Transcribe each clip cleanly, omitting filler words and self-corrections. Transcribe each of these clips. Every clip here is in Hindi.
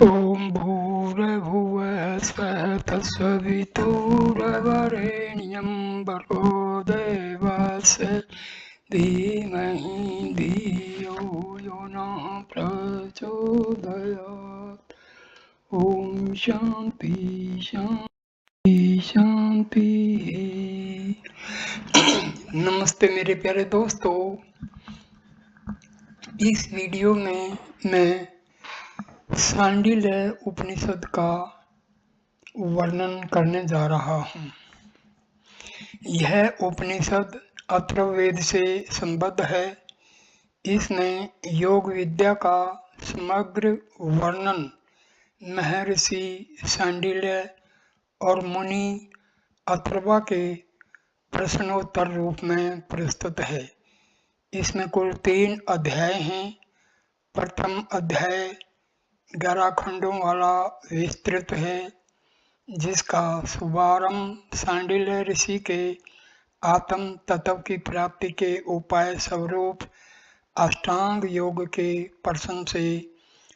ॐ भूर्भुवः स्वः तत्सवितुर्वरेण्यं भर्गो देवस्य धीमहि धियो यो नः प्रचोदयात्। ॐ शान्ति शान्ति शान्ति। नमस्ते मेरे प्यारे दोस्तों, इस वीडियो में मैं सांडिल्य उपनिषद का वर्णन करने जा रहा हूँ। यह उपनिषद अथर्ववेद से संबद्ध है। इसमें योग विद्या का समग्र वर्णन महर्षि सांडिल्य और मुनि अथर्वा के प्रश्नोत्तर रूप में प्रस्तुत है। इसमें कुल 3 अध्याय हैं। प्रथम अध्याय 11 खंडों वाला विस्तृत है, जिसका शुभारंभ सांडिल्य ऋषि के आत्म तत्व की प्राप्ति के उपाय स्वरूप अष्टांग योग के प्रश्न से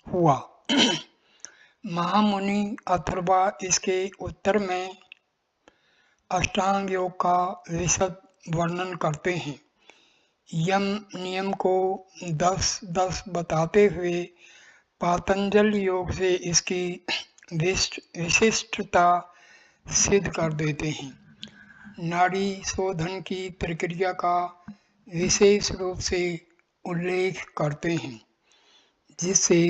हुआ। महामुनि अथर्वा इसके उत्तर में अष्टांग योग का विशद वर्णन करते हैं। यम नियम को 10-10 बताते हुए पातंजल योग से इसकी विशिष्टता सिद्ध कर देते हैं। नाड़ी शोधन की प्रक्रिया का विशेष रूप से उल्लेख करते हैं, जिससे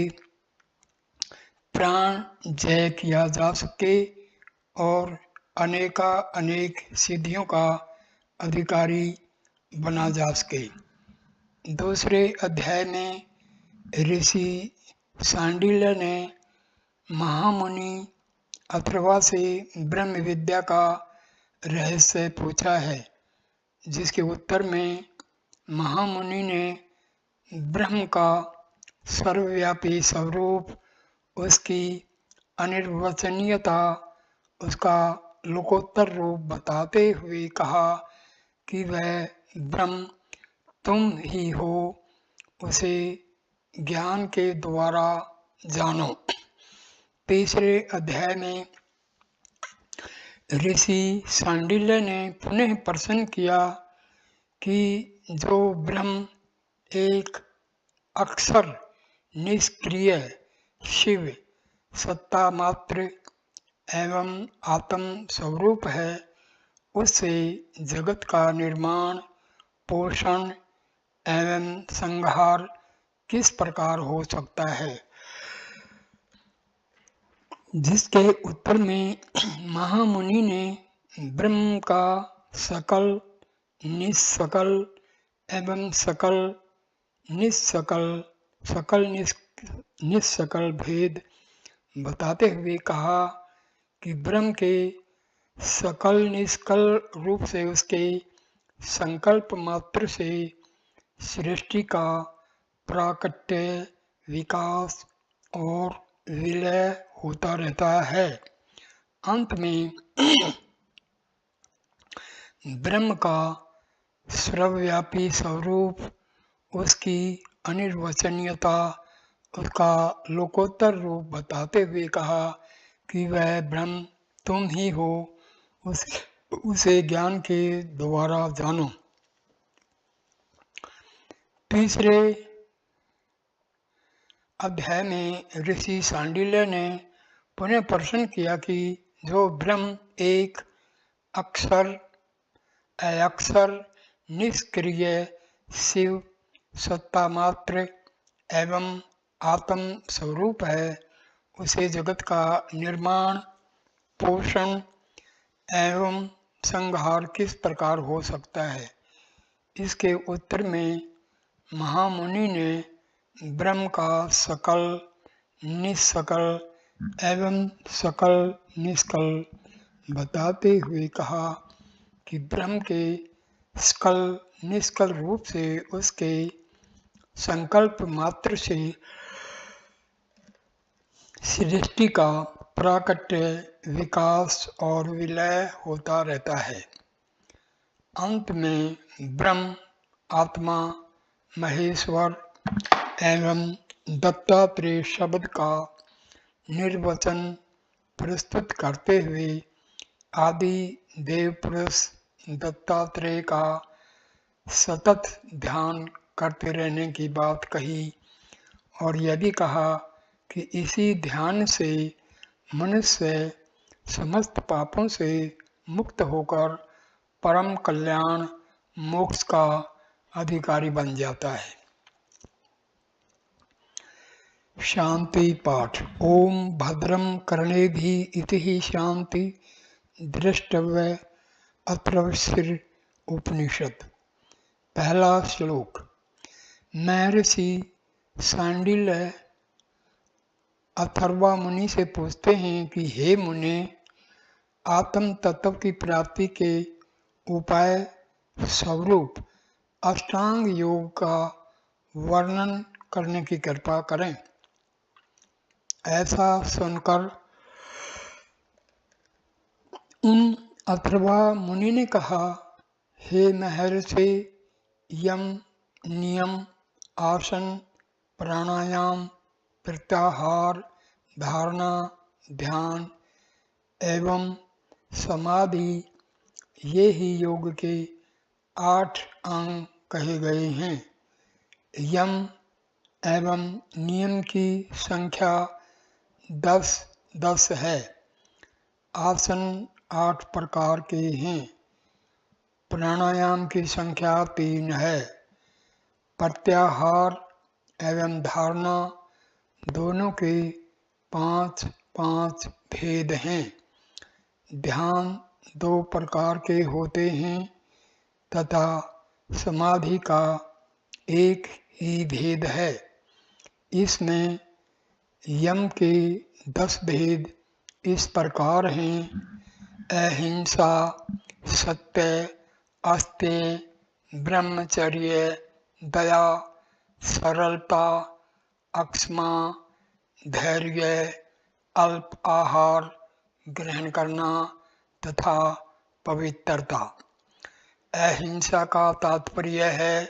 प्राण जय किया जा सके और अनेक सिद्धियों का अधिकारी बना जा सके। दूसरे अध्याय में ऋषि सांडिल्य ने महामुनि अथर्वा से ब्रह्म विद्या का रहस्य पूछा है, जिसके उत्तर में महामुनि ने ब्रह्म का सर्वव्यापी स्वरूप, उसकी अनिर्वचनीयता, उसका लोकोत्तर रूप बताते हुए कहा कि वह ब्रह्म तुम ही हो, उसे ज्ञान के द्वारा जानो। तीसरे अध्याय में ऋषि सांडिल्य ने पुनः प्रश्न किया कि जो ब्रह्म एक अक्षर निष्क्रिय शिव सत्ता मात्र एवं आत्म स्वरूप है, उससे जगत का निर्माण, पोषण एवं संहार किस प्रकार हो सकता है। जिसके उत्तर में महामुनि ने ब्रह्म का सकल निष्कल एवं सकल निष्कल भेद बताते हुए कहा कि ब्रह्म के सकल निष्कल रूप से उसके संकल्प मात्र से सृष्टि का प्राकट्य, विकास और विलय होता रहता है। अंत में ब्रह्म का सर्वव्यापी स्वरूप, उसकी अनिर्वचनीयता, उसका लोकोत्तर रूप बताते हुए कहा कि वह ब्रह्म तुम ही हो, उसे ज्ञान के द्वारा जानो। तीसरे अध्याय में ऋषि सांडिल्य ने पुनः प्रश्न किया कि जो ब्रह्म एक अक्षर निष्क्रिय शिव सत्ता मात्र एवं आत्म स्वरूप है, उसे जगत का निर्माण, पोषण एवं संहार किस प्रकार हो सकता है। इसके उत्तर में महामुनि ने ब्रह्म का सकल निष्कल एवं सकल निष्कल बताते हुए कहा कि ब्रह्म के सकल निष्कल रूप से उसके संकल्प मात्र से सृष्टि का प्राकट्य, विकास और विलय होता रहता है। अंत में ब्रह्म, आत्मा, महेश्वर एवं दत्तात्रेय शब्द का निर्वचन प्रस्तुत करते हुए आदि देव पुरुष दत्तात्रेय का सतत ध्यान करते रहने की बात कही और यह भी कहा कि इसी ध्यान से मनुष्य समस्त पापों से मुक्त होकर परम कल्याण मोक्ष का अधिकारी बन जाता है। शांति पाठ। ओम भद्रम कर्णेभिः इति शांति द्रष्टव्य अथर्वशीर उपनिषद। पहला श्लोक। महर्षि सांडिल्य अथर्वा मुनि से पूछते हैं कि हे मुने, आत्म तत्व की प्राप्ति के उपाय स्वरूप अष्टांग योग का वर्णन करने की कृपा करें। ऐसा सुनकर उन अथर्वा मुनि ने कहा, हे महर्षि, यम, नियम, आसन, प्राणायाम, प्रत्याहार, धारणा, ध्यान एवं समाधि ये ही योग के 8 अंग कहे गए हैं। यम एवं नियम की संख्या 10 है। आसन 8 प्रकार के हैं। प्राणायाम की संख्या 3 है। प्रत्याहार एवं धारणा दोनों के 5 भेद हैं। ध्यान 2 प्रकार के होते हैं तथा समाधि का एक ही भेद है। इसमें यम के 10 भेद इस प्रकार हैं: अहिंसा, सत्य, अस्तेय, ब्रह्मचर्य, दया, सरलता, अक्षमा, धैर्य, अल्प आहार ग्रहण करना तथा पवित्रता। अहिंसा का तात्पर्य है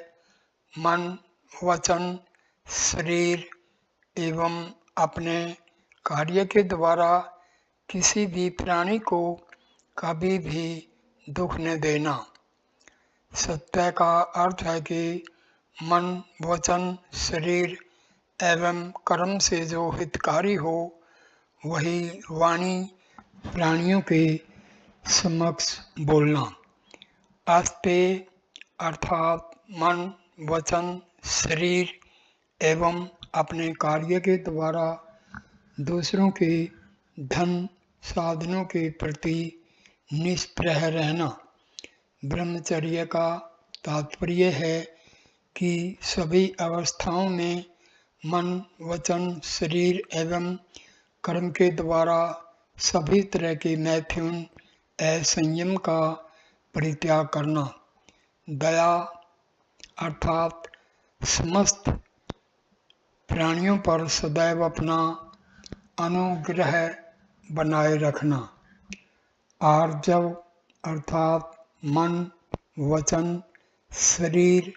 मन, वचन, शरीर एवं अपने कार्य के द्वारा किसी भी प्राणी को कभी भी दुख न देना। सत्य का अर्थ है कि मन, वचन, शरीर एवं कर्म से जो हितकारी हो वही वाणी प्राणियों के समक्ष बोलना। अस्तेय अर्थात मन, वचन, शरीर एवं अपने कार्य के द्वारा दूसरों के धन साधनों के प्रति निष्प्रह रहना। ब्रह्मचर्य का तात्पर्य है कि सभी अवस्थाओं में मन, वचन, शरीर एवं कर्म के द्वारा सभी तरह के मैथुन असंयम का परित्याग करना। दया अर्थात समस्त प्राणियों पर सदैव अपना अनुग्रह बनाए रखना। आर्जव अर्थात मन, वचन, शरीर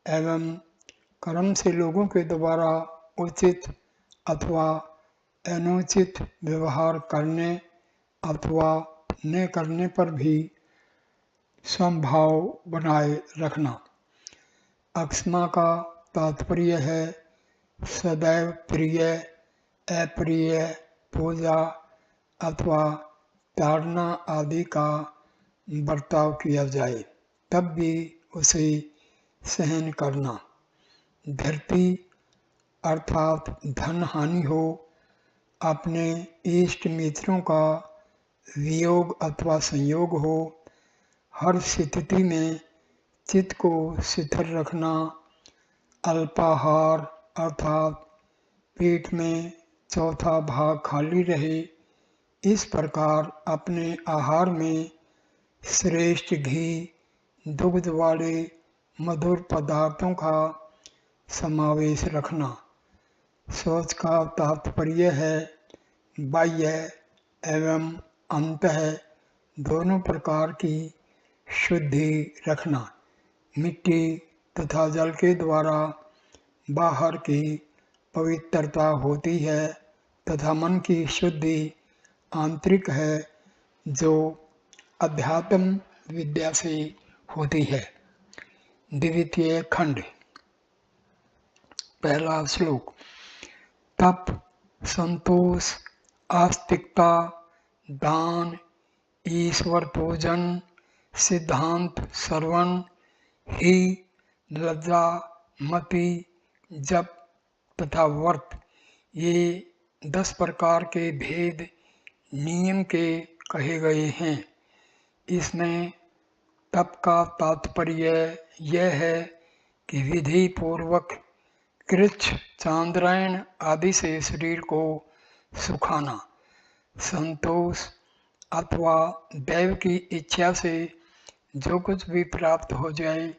एवं कर्म से लोगों के द्वारा उचित अथवा अनुचित व्यवहार करने अथवा न करने पर भी समभाव बनाए रखना। अक्षमा का तात्पर्य है सदैव प्रिय अप्रिय पूजा अथवा ताड़ना आदि का बर्ताव किया जाए तब भी उसे सहन करना। धृति अर्थात धन हानि हो, अपने इष्ट मित्रों का वियोग अथवा संयोग हो, हर स्थिति में चित्त को शिथिल रखना। अल्पाहार अर्थात पेट में चौथा भाग खाली रहे, इस प्रकार अपने आहार में श्रेष्ठ घी, दुग्ध वाले मधुर पदार्थों का समावेश रखना। शौच का तात्पर्य है बाह्य एवं अंतः दोनों प्रकार की शुद्धि रखना। मिट्टी तथा जल के द्वारा बाहर की पवित्रता होती है तथा मन की शुद्धि आंतरिक है जो अध्यात्म विद्या से होती है। द्वितीय खंड, पहला श्लोक। तप, संतोष, आस्तिकता, दान, ईश्वर पूजन, सिद्धांत श्रवण ही, लज्जा, मति, जप तथा व्रत, ये 10 प्रकार के भेद नियम के कहे गए हैं। इसमें तप का तात्पर्य यह है कि विधि पूर्वक कृच्छ, चांद्रायण आदि से शरीर को सुखाना। संतोष अथवा दैव की इच्छा से जो कुछ भी प्राप्त हो जाए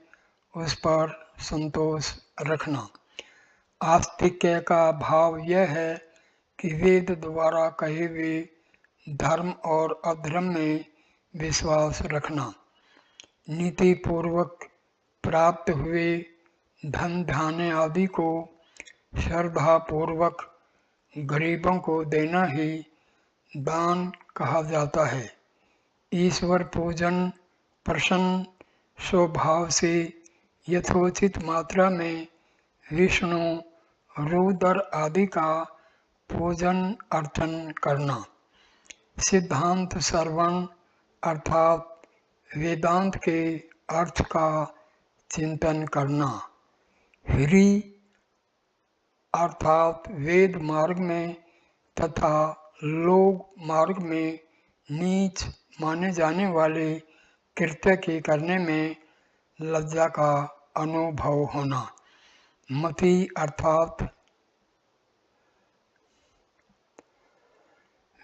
उस पर संतोष रखना। आस्तिक्य का भाव यह है कि वेद द्वारा कहे हुए धर्म और अधर्म में विश्वास रखना। नीति पूर्वक प्राप्त हुए धन धान्य आदि को श्रद्धा पूर्वक गरीबों को देना ही दान कहा जाता है। ईश्वर पूजन प्रसन्न स्वभाव से यथोचित मात्रा में विष्णु, रुद्र आदि का पूजन अर्चन करना। सिद्धांत श्रवण अर्थात वेदांत के अर्थ का चिंतन करना। ह्री अर्थात वेद मार्ग में तथा लोक मार्ग में नीच माने जाने वाले कृत्य के करने में लज्जा का अनुभव होना। मति अर्थात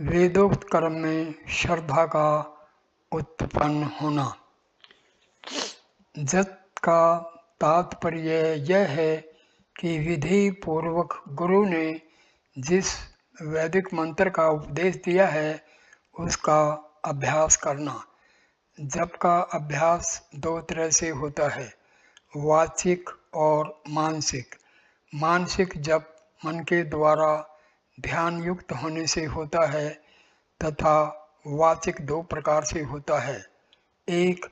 वेदोक्त कर्म में श्रद्धा का उत्पन्न होना। जत का तात्पर्य यह है कि विधि पूर्वक गुरु ने जिस वैदिक मंत्र का उपदेश दिया है उसका अभ्यास करना। जप का अभ्यास 2 तरह से होता है, वाचिक और मानसिक। मानसिक जप मन के द्वारा ध्यान युक्त होने से होता है तथा वाचिक 2 प्रकार से होता है, एक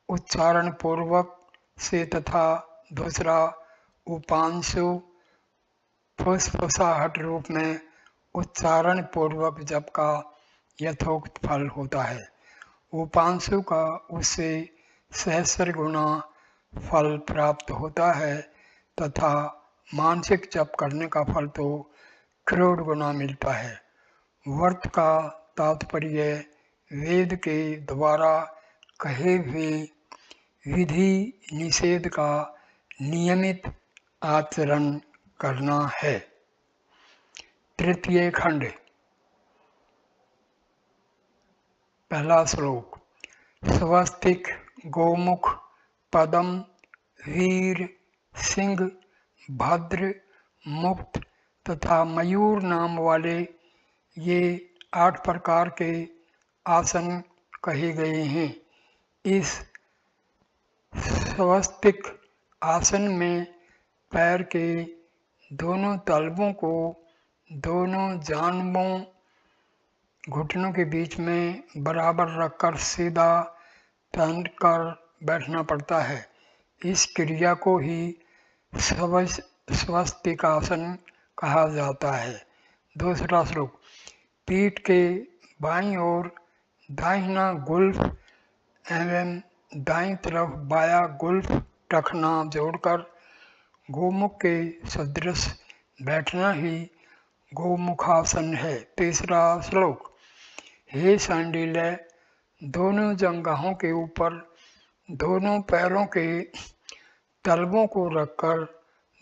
उच्चारण पूर्वक से तथा दूसरा उपांशु फुसफुसाहट रूप में उच्चारण पूर्वक जप का यथोक्त फल होता है। उपांशु का उससे सहस्र गुना फल प्राप्त होता है तथा मानसिक जप करने का फल तो करोड़ गुना मिलता है। व्रत का तात्पर्य वेद के द्वारा कहे हुए विधि निषेध का नियमित आचरण करना है। तृतीय खंड, पहला श्लोक। स्वस्तिक, गोमुख, पदम, वीर, सिंह, भद्र, मुक्त तथा मयूर नाम वाले ये 8 प्रकार के आसन कहे गए हैं। इस स्वस्तिक आसन में पैर के दोनों तलवों को दोनों जांघों घुटनों के बीच में बराबर रखकर सीधा तन कर बैठना पड़ता है। इस क्रिया को ही स्वस्तिकासन कहा जाता है। दूसरा श्लोक। पीठ के बाईं ओर दाहिना गुल्फ एवं दाईं तरफ बायां गुल्फ टखना जोड़कर गोमुख के सदृश बैठना ही गोमुखासन है। तीसरा श्लोक। हे शांडिल्य, दोनों जंघों के ऊपर दोनों पैरों के तलवों को रखकर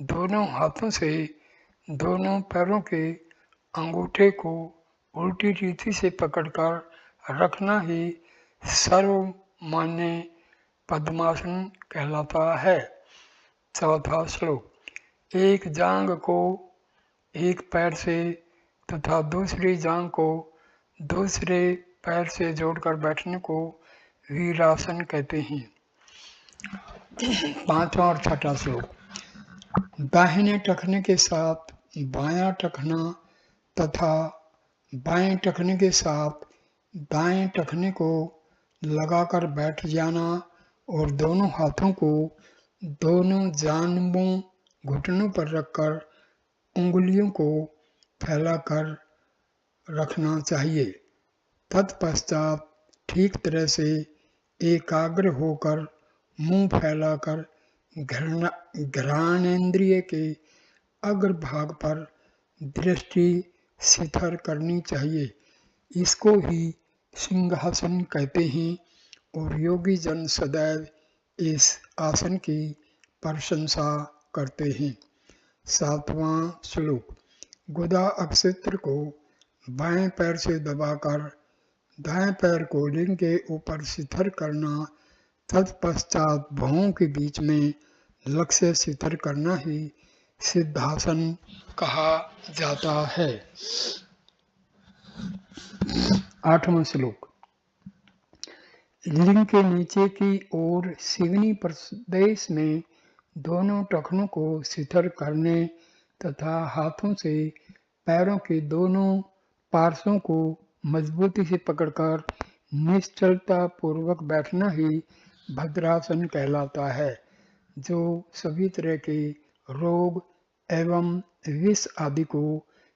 दोनों हाथों से दोनों पैरों के अंगूठे को उल्टी रीति से पकड़कर रखना ही सर्वमान्य पद्मासन कहलाता है। चौथा श्लोक। एक जांघ को एक पैर से तथा दूसरी जांघ को दूसरे पैर से जोड़कर बैठने को वीरासन कहते हैं। पांचवा और छठा श्लोक। दाहिने टखने के साथ बायां टखना तथा बाएं टखने के साथ दाएं टखने को लगाकर बैठ जाना और दोनों हाथों को दोनों जानिबों घुटनों पर रखकर उंगलियों को फैलाकर रखना चाहिए। तत्पश्चात ठीक तरह से एकाग्र होकर मुंह फैलाकर घ्राणेंद्रिय के अग्रभाग पर दृष्टि स्थिर करनी चाहिए। इसको ही सिंहासन कहते हैं और योगी जन सदैव इस आसन की प्रशंसा करते हैं। 7वां श्लोक। गुदा अक्षत्र को बाएं पैर से दबाकर दाएं पैर को लिंग के ऊपर स्थिर करना, तत्पश्चात भौं के बीच में लक्ष्य स्थिर करना ही सिद्धासन कहा जाता है। 8वां श्लोक। लिंग के नीचे की ओर शिवनी प्रदेश में दोनों टखनों को स्थिर करने तथा हाथों से पैरों के दोनों पार्श्वों को मजबूती से पकड़कर निश्चलता पूर्वक बैठना ही भद्रासन कहलाता है, जो सभी तरह के रोग एवं विष आदि को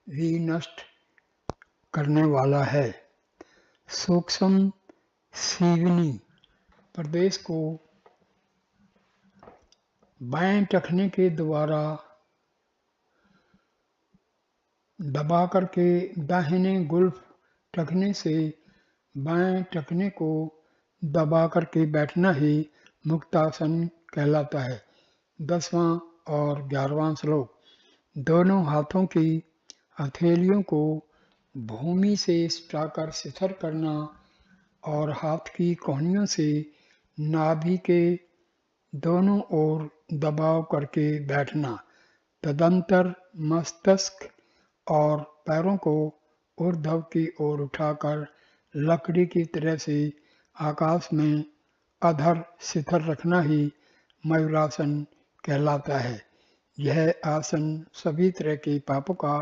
भी नष्ट करने वाला है। सूक्ष्म शिवनी प्रदेश को बाएं टखने के द्वारा दबा करके दाहिने गुल्फ टखने से बाएं टखने को दबा करके बैठना ही मुक्तासन कहलाता है। 10वां और 11वां श्लोक। दोनों हाथों की हथेलियों को भूमि से सटाकर स्थिर करना और हाथ की कोहनियों से नाभि के दोनों ओर दबाव करके बैठना। तदंतर मस्तिष्क और पैरों को ऊर्ध्व की ओर उठाकर लकड़ी की तरह से आकाश में अधर स्थिर रखना ही मयूरासन कहलाता है। यह आसन सभी तरह के पापों का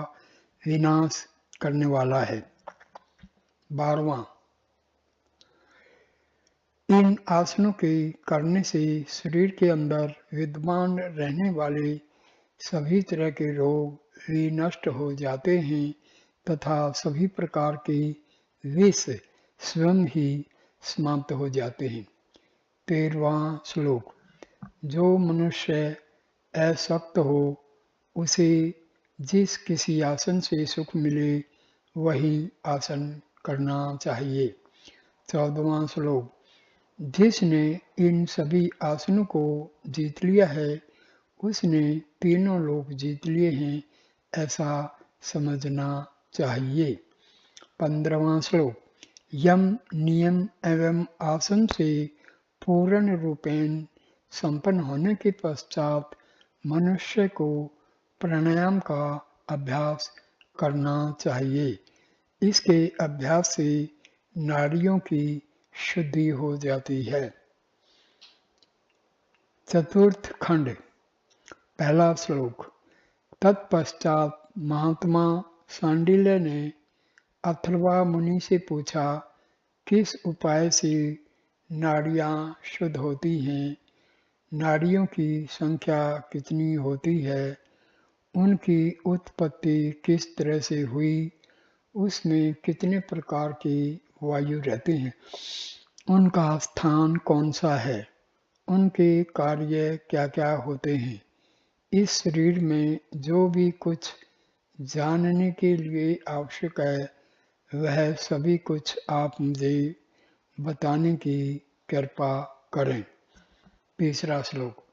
विनाश करने वाला है। 12वां। इन आसनों के करने से शरीर के अंदर विद्यमान रहने वाले सभी तरह के रोग भी नष्ट हो जाते हैं तथा सभी प्रकार के विष स्वयं ही समाप्त हो जाते हैं। 13वां श्लोक। जो मनुष्य असक्त हो उसे जिस किसी आसन से सुख मिले वही आसन करना चाहिए। 14वां श्लोक। जिसने इन सभी आसनों को जीत लिया है उसने तीनों लोक जीत लिए हैं, ऐसा समझना चाहिए। 15वां श्लोक। यम नियम एवं आसन से पूर्ण रूपेण संपन्न होने के पश्चात मनुष्य को प्राणायाम का अभ्यास करना चाहिए। इसके अभ्यास से नाड़ियों की शुद्धि हो जाती है। चतुर्थ खंड। पहला श्लोक। तत्पश्चात महात्मा सांडिल्य ने अथर्वा मुनि से पूछा, किस उपाय से नाड़ियाँ शुद्ध होती हैं, नाड़ियों की संख्या कितनी होती है, उनकी उत्पत्ति किस तरह से हुई, उसमें कितने प्रकार की वायु रहते हैं, उनका स्थान कौन सा है, उनके कार्य क्या क्या होते हैं, इस शरीर में जो भी कुछ जानने के लिए आवश्यक है वह सभी कुछ आप मुझे बताने की कृपा करें। तीसरा श्लोक।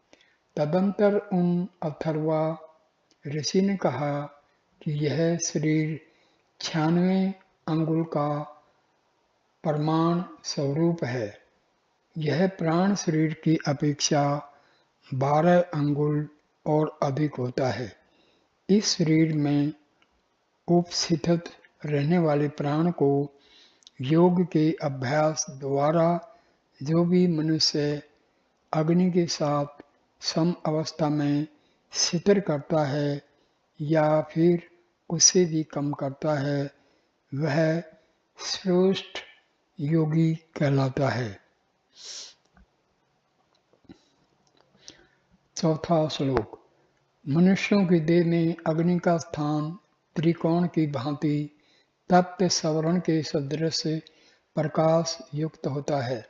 तदंतर उन अथर्वा ऋषि ने कहा कि यह शरीर 96 अंगुल का प्रमाण स्वरूप है। यह प्राण शरीर की अपेक्षा 12 अंगुल और अधिक होता है। इस शरीर में उपस्थित रहने वाले प्राण को योग के अभ्यास द्वारा जो भी मनुष्य अग्नि के साथ सम अवस्था में स्थिर करता है या फिर उससे भी कम करता है, वह श्रेष्ठ योगी कहलाता है। चौथा श्लोक। मनुष्यों की देह में अग्नि का स्थान त्रिकोण की भांति तप्त सवर्ण के सदृश प्रकाश युक्त होता है।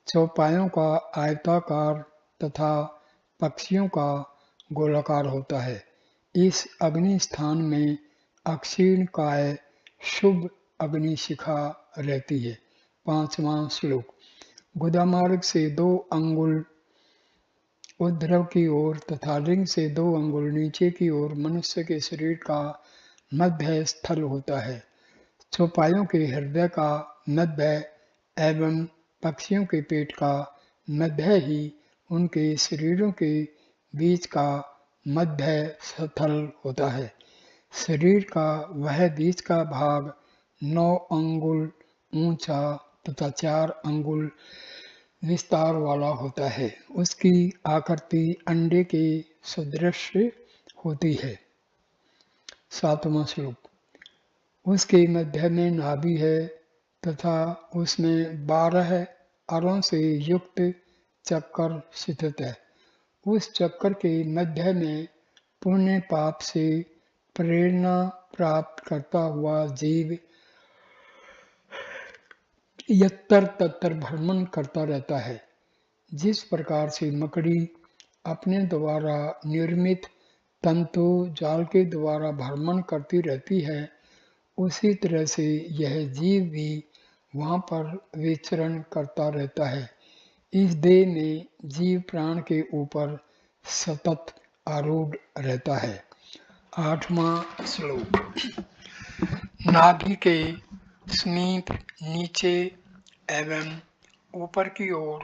चौपायों का आयताकार तथा पक्षियों का गोलाकार होता है। इस अग्नि स्थान में अक्षीण काय शुभ अग्नि शिखा रहती है। पांचवा श्लोक। गुदामार्ग से 2 अंगुल ऊर्ध्व की ओर तथा लिंग से 2 अंगुल नीचे की ओर मनुष्य के शरीर का मध्य स्थल होता है। चौपायों के हृदय का मध्य एवं पक्षियों के पेट का मध्य ही उनके शरीरों के बीच का मध्य स्थल होता है। शरीर का वह बीच का भाग 9 अंगुल ऊंचा तथा 4 अंगुल विस्तार वाला होता है। उसकी आकृति अंडे के सदृश होती है। 7वां श्लोक। उसके मध्य में नाभि है तथा उसमें 12 अरों से युक्त चक्कर स्थित है। उस चक्कर के मध्य में पुण्य पाप से प्रेरणा प्राप्त करता हुआ जीव यत्र तत्र भ्रमण करता रहता है। जिस प्रकार से मकड़ी अपने द्वारा निर्मित तंतु जाल के द्वारा भ्रमण करती रहती है, उसी तरह से यह जीव भी वहाँ पर विचरण करता रहता है। इस देह में जीव प्राण के ऊपर सतत आरूढ़ रहता है। 8वां श्लोक। नाभि के समीप नीचे एवं ऊपर की ओर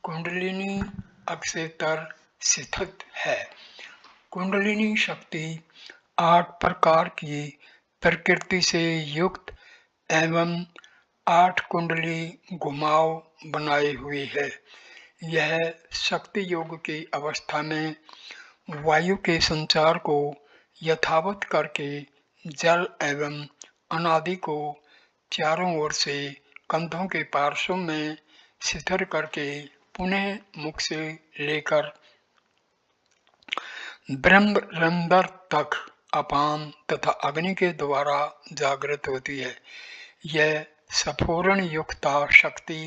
कुंडलिनी अक्षेत्र स्थित है। कुंडलिनी शक्ति 8 प्रकार की प्रकृति से युक्त एवं 8 कुंडली घुमाव बनाए हुई है। यह शक्ति योग की अवस्था में वायु के संचार को यथावत करके जल एवं अनादि को चारों ओर से कंधों के पार्श्व में स्थिर करके पुनः मुख से लेकर ब्रह्मरंध्र तक अपान तथा अग्नि के द्वारा जागृत होती है। यह स्फुरण युक्ता शक्ति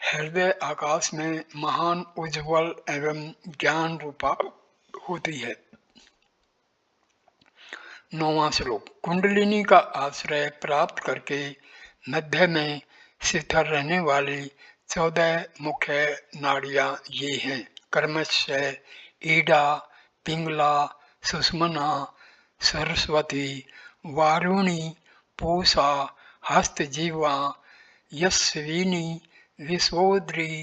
हृदय आकाश में महान उज्ज्वल एवं ज्ञान रूपा होती है। 9वां श्लोक। कुंडलिनी का आश्रय प्राप्त करके मध्य में स्थिर रहने वाली 14 मुख्य नाड़ियां ये हैं। कर्मशय, ईडा, पिंगला, सुषुम्ना, सरस्वती, वारुणी, पूषा, हस्तजीवा, यस्विनी, विश्वोदरी,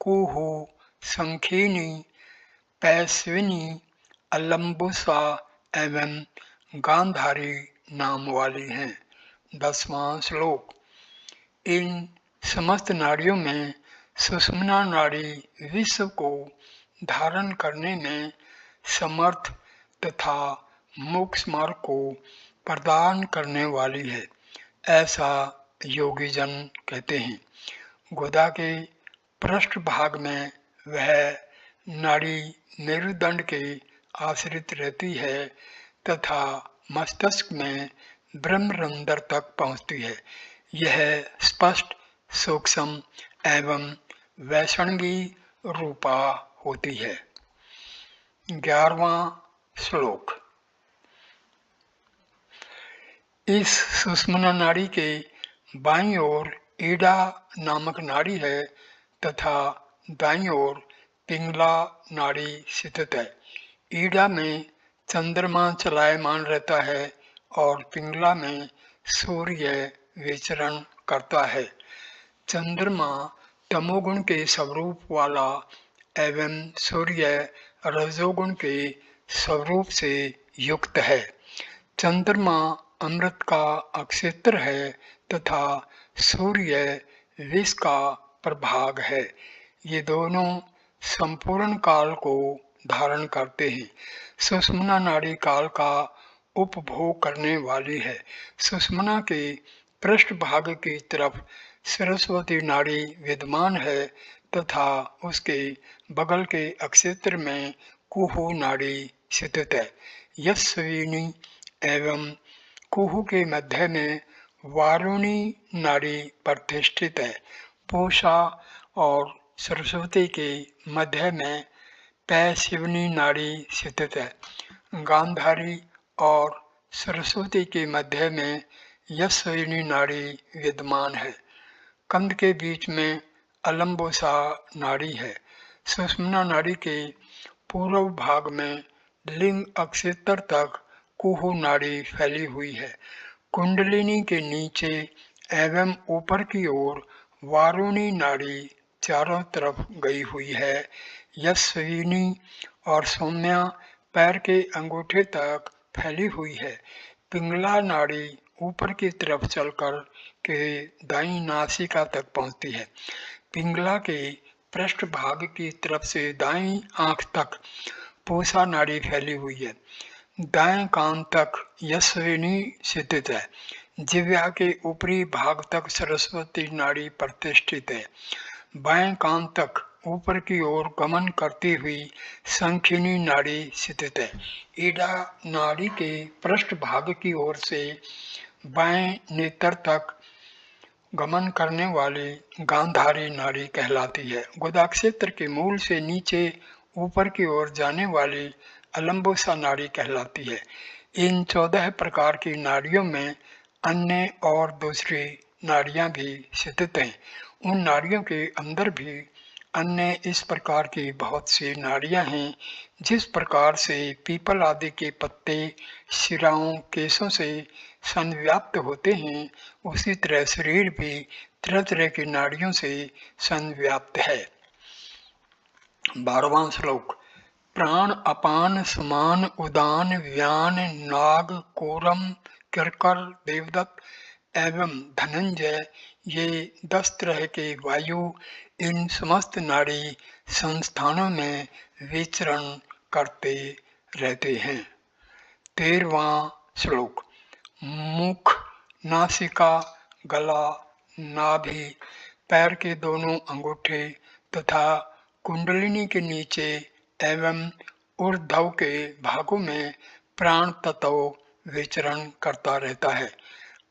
कुहू, संखिनी, पैस्विनी, अलम्बुसा एवं गांधारी नाम वाली हैं। 10वां श्लोक। इन समस्त नाड़ियों में सुषुम्ना नाड़ी विश्व को धारण करने में समर्थ तथा मोक्ष मार्ग को प्रदान करने वाली है, ऐसा योगी जन कहते हैं। गुदा के पृष्ठ भाग में वह नाड़ी मेरुदंड के आश्रित रहती है तथा मस्तिष्क में ब्रह्मरंध्र तक पहुँचती है। यह स्पष्ट, सूक्ष्म एवं वैष्णवी रूपा होती है। 11वां श्लोक। इस सुषुम्ना नाड़ी के बाईं ओर ईडा नामक नाड़ी है तथा दाईं ओर पिंगला नाड़ी स्थित है। ईडा में चंद्रमा चलायमान रहता है और पिंगला में सूर्य विचरण करता है। चंद्रमा तमोगुण के स्वरूप वाला एवं सूर्य रजोगुण के स्वरूप से युक्त है। चंद्रमा अमृत का अक्षेत्र है तथा सूर्य विष का प्रभाग है। ये दोनों संपूर्ण काल को धारण करते हैं। सुषुम्ना नाड़ी काल का उपभोग करने वाली है। सुषुम्ना के पृष्ठभाग की तरफ सरस्वती नाड़ी विद्यमान है तथा उसके बगल के अक्षेत्र में कुहू नाड़ी स्थित है। यशस्विनी एवं कुहू के मध्य में वारुणी नाड़ी प्रतिष्ठित है। पूषा और सरस्वती के मध्य में पैशिवनी नाड़ी स्थित है। गांधारी और सरस्वती के मध्य में यशस्विनी नाड़ी विद्यमान है। कंद के बीच में अलम्बोसा नाड़ी है। सुषुम्ना नाड़ी के पूर्व भाग में लिंग अक्षेत्र तक कुहू नाड़ी फैली हुई है। कुंडलिनी के नीचे एवं ऊपर की ओर वारुणी नाड़ी चारों तरफ गई हुई है। यशस्विनी और सौम्या पैर के अंगूठे तक फैली हुई है। पिंगला नाड़ी ऊपर की तरफ चलकर के दाईं नासिका तक पहुंचती है। पिंगला के पृष्ठभाग की तरफ से दाईं आंख तक पूषा नाड़ी फैली हुई है। दाएं कान तक यशस्विनी स्थित है। जिह्वा के ऊपरी भाग तक सरस्वती नाड़ी प्रतिष्ठित है। बाएं कान तक ऊपर की ओर गमन करती हुई शंखिनी नाड़ी स्थित है। ईडा नाड़ी के पृष्ठभाग की ओर से बाएं नेत्र तक गमन करने वाली गांधारी नाड़ी कहलाती है। गुदाक्षेत्र के मूल से नीचे ऊपर की ओर जाने वाली अलम्बोसा नाड़ी कहलाती है। इन 14 प्रकार की नाड़ियों में अन्य और दूसरी नाड़ियां भी स्थित हैं। उन नाड़ियों के अंदर भी अन्य इस प्रकार की बहुत सी नाड़ियां हैं। जिस प्रकार से पीपल आदि के पत्ते शिराओं केशों से संव्याप्त होते हैं, उसी तरह शरीर भी तरह तरह की नाड़ियों से संव्याप्त है। 12वां श्लोक। प्राण अपान समान उदान व्यान नाग कोरम किरकर देवदत्त एवं धनंजय, ये 10 तरह के वायु इन समस्त नाड़ी संस्थानों में विचरण करते रहते हैं। 13वां श्लोक। मुख, नासिका, गला, नाभि, पैर के दोनों अंगूठे तथा कुंडलिनी के नीचे एवं ऊर्ध्व के भागों में प्राण तत्व विचरण करता रहता है।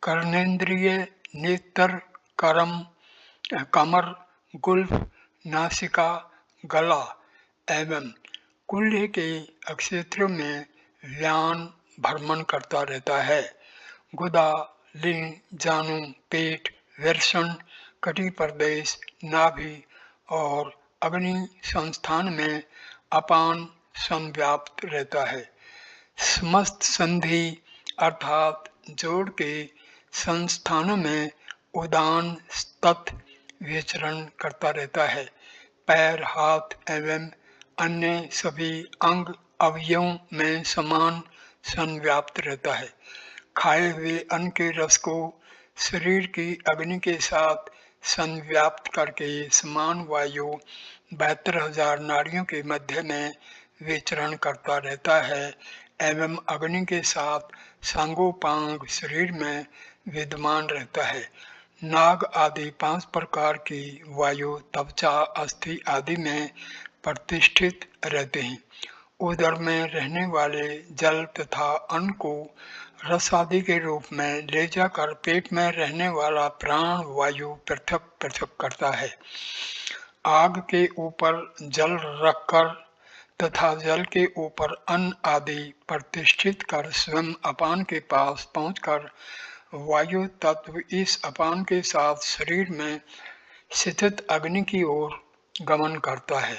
कर्णेंद्रिय, नेत्र, कमर, गुल्फ, नासिका, गला एवं कुल्हे के अक्षेत्रों में व्यान भ्रमण करता रहता है। गुदा, लिंग, जानु, पेट, वृषण, कटी प्रदेश, नाभि और अग्नि संस्थान में अपान संव्याप्त रहता है। समस्त संधि अर्थात जोड़ के संस्थानों में उदान तत् विचरण करता रहता है। पैर, हाथ एवं अन्य सभी अंग अवयवों में समान संव्याप्त रहता है। खाए हुए अन्न के रस को शरीर की अग्नि के साथ संव्याप्त करके समान वायु 72,000 नाड़ियों के मध्य में विचरण करता रहता है एवं अग्नि के साथ सांगोपांग शरीर में विद्यमान रहता है। नाग आदि 5 प्रकार की वायु त्वचा, अस्थि आदि में प्रतिष्ठित रहते हैं। उदर में रहने वाले जल तथा अन्न को रस आदि के रूप में ले जाकर पेट में रहने वाला प्राण वायु पृथक पृथक करता है। आग के ऊपर जल रखकर तथा जल के ऊपर अन्न आदि प्रतिष्ठित कर स्वयं अपान के पास पहुंचकर वायु तत्व इस अपान के साथ शरीर में स्थित अग्नि की ओर गमन करता है।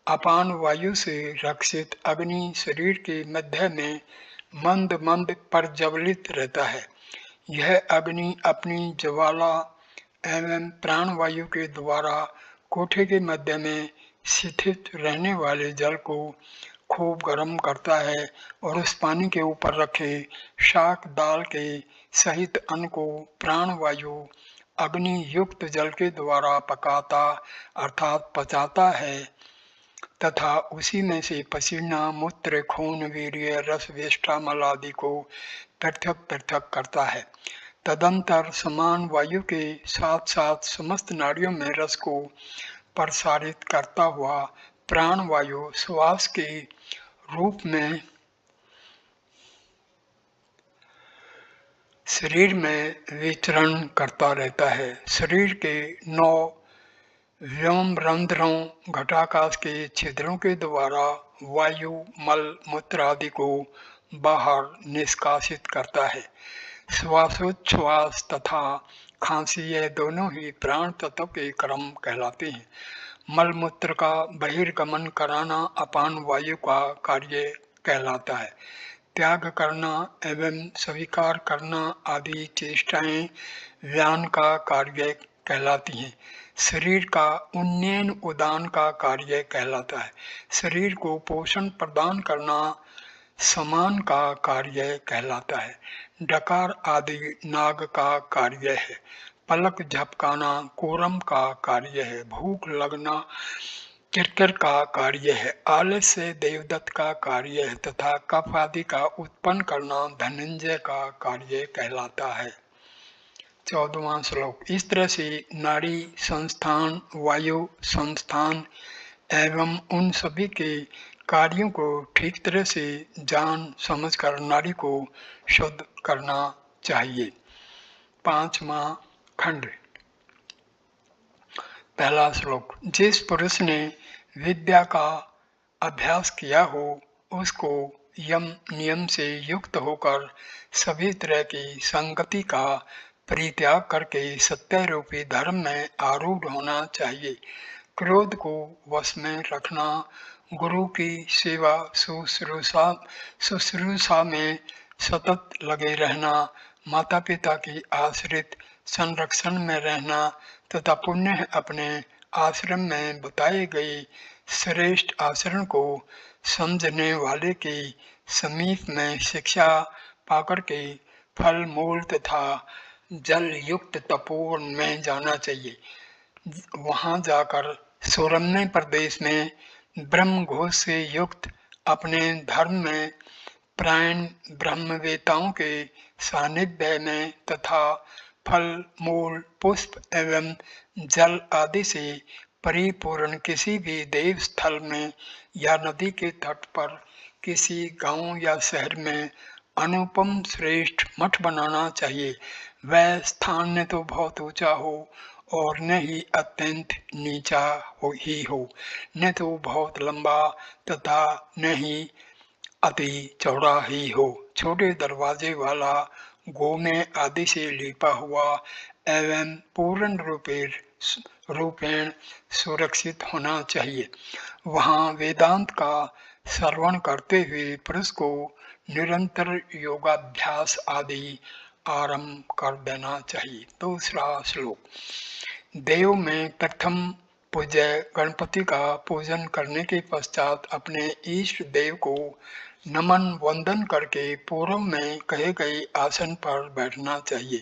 अपान वायु से रक्षित अग्नि शरीर के मध्य में मंद मंद प्रज्वलित रहता है। यह अग्नि अपनी ज्वाला एवं प्राणवायु के द्वारा कोठे के मध्य में स्थित रहने वाले जल को खूब गर्म करता है और उस पानी के ऊपर रखे शाक दाल के सहित अन्न को प्राणवायु अग्नि युक्त जल के द्वारा पकाता अर्थात पचाता है तथा उसी में से पसीना, मूत्र, खून, वीर्य, रस, वेष्टा, मल आदि को पृथक पृथक करता है। तदंतर समान वायु के साथ साथ समस्त नाड़ियों में रस को प्रसारित करता हुआ प्राण वायु श्वास के रूप में शरीर में विचरण करता रहता है। शरीर के 9 व्योम रंध्रों घटाकाश के छिद्रों के द्वारा वायु, मल, मूत्र आदि को बाहर निष्कासित करता है। श्वासोच्छ्वास तथा खांसी यह दोनों ही प्राण तत्व के क्रम कहलाते हैं। मलमूत्र का बहिर्गमन कराना अपान वायु का कार्य कहलाता है। त्याग करना एवं स्वीकार करना आदि चेष्टाएं व्यान का कार्य कहलाती हैं। शरीर का उन्नयन उदान का कार्य कहलाता है। शरीर को पोषण प्रदान करना समान का कार्य कहलाता है। डकार आदि नाग का कार्य है। पलक झपकाना कोरम का कार्य है। भूख लगना किरकिर का कार्य है। आलस्य देवदत्त का कार्य है तथा कफ आदि का उत्पन्न करना धनंजय का कार्य कहलाता है। 14वां श्लोक। इस तरह से नाड़ी संस्थान, वायु संस्थान एवं उन सभी के कार्यों को ठीक तरह से जान समझकर नाड़ी को शुद्ध करना चाहिए। 5वां खंड। पहला श्लोक। जिस पुरुष ने विद्या का अभ्यास किया हो उसको यम नियम से युक्त होकर सभी तरह की संगति का परित्याग करके सत्य रूपी धर्म में आरूढ़ होना चाहिए। क्रोध को वश में रखना, गुरु की सेवा शुश्रूषा में सतत लगे रहना, माता पिता की आश्रित संरक्षण में रहना तथा पुण्य अपने आश्रम में बताए गए श्रेष्ठ आचरण को समझने वाले के समीप में शिक्षा पाकर के फल मूल तथा जल युक्त तपोवन में जाना चाहिए। वहां जाकर सौरम्य प्रदेश में ब्रह्म घोष से युक्त अपने धर्म में प्राण ब्रह्मवेताओं के सानिध्य में तथा फल मूल पुष्प एवं जल आदि से परिपूर्ण किसी भी देव स्थल में या नदी के तट पर किसी गांव या शहर में अनुपम श्रेष्ठ मठ बनाना चाहिए। वह स्थान न तो बहुत ऊंचा हो और न ही अत्यंत नीचा हो, न तो बहुत लंबा तथा न ही अति चौड़ा ही हो। छोटे दरवाजे वाला, गोमे आदि से लिपा हुआ एवं पूर्ण रूपेण सुरक्षित होना चाहिए। वहाँ वेदांत का श्रवण करते हुए पुरुष को निरंतर योगाभ्यास आदि आरंभ कर देना चाहिए। दूसरा श्लोक। देव में प्रथम पूज्य गणपति का पूजन करने के पश्चात अपने इष्ट देव को नमन वंदन करके पूर्व में कहे गए आसन पर बैठना चाहिए।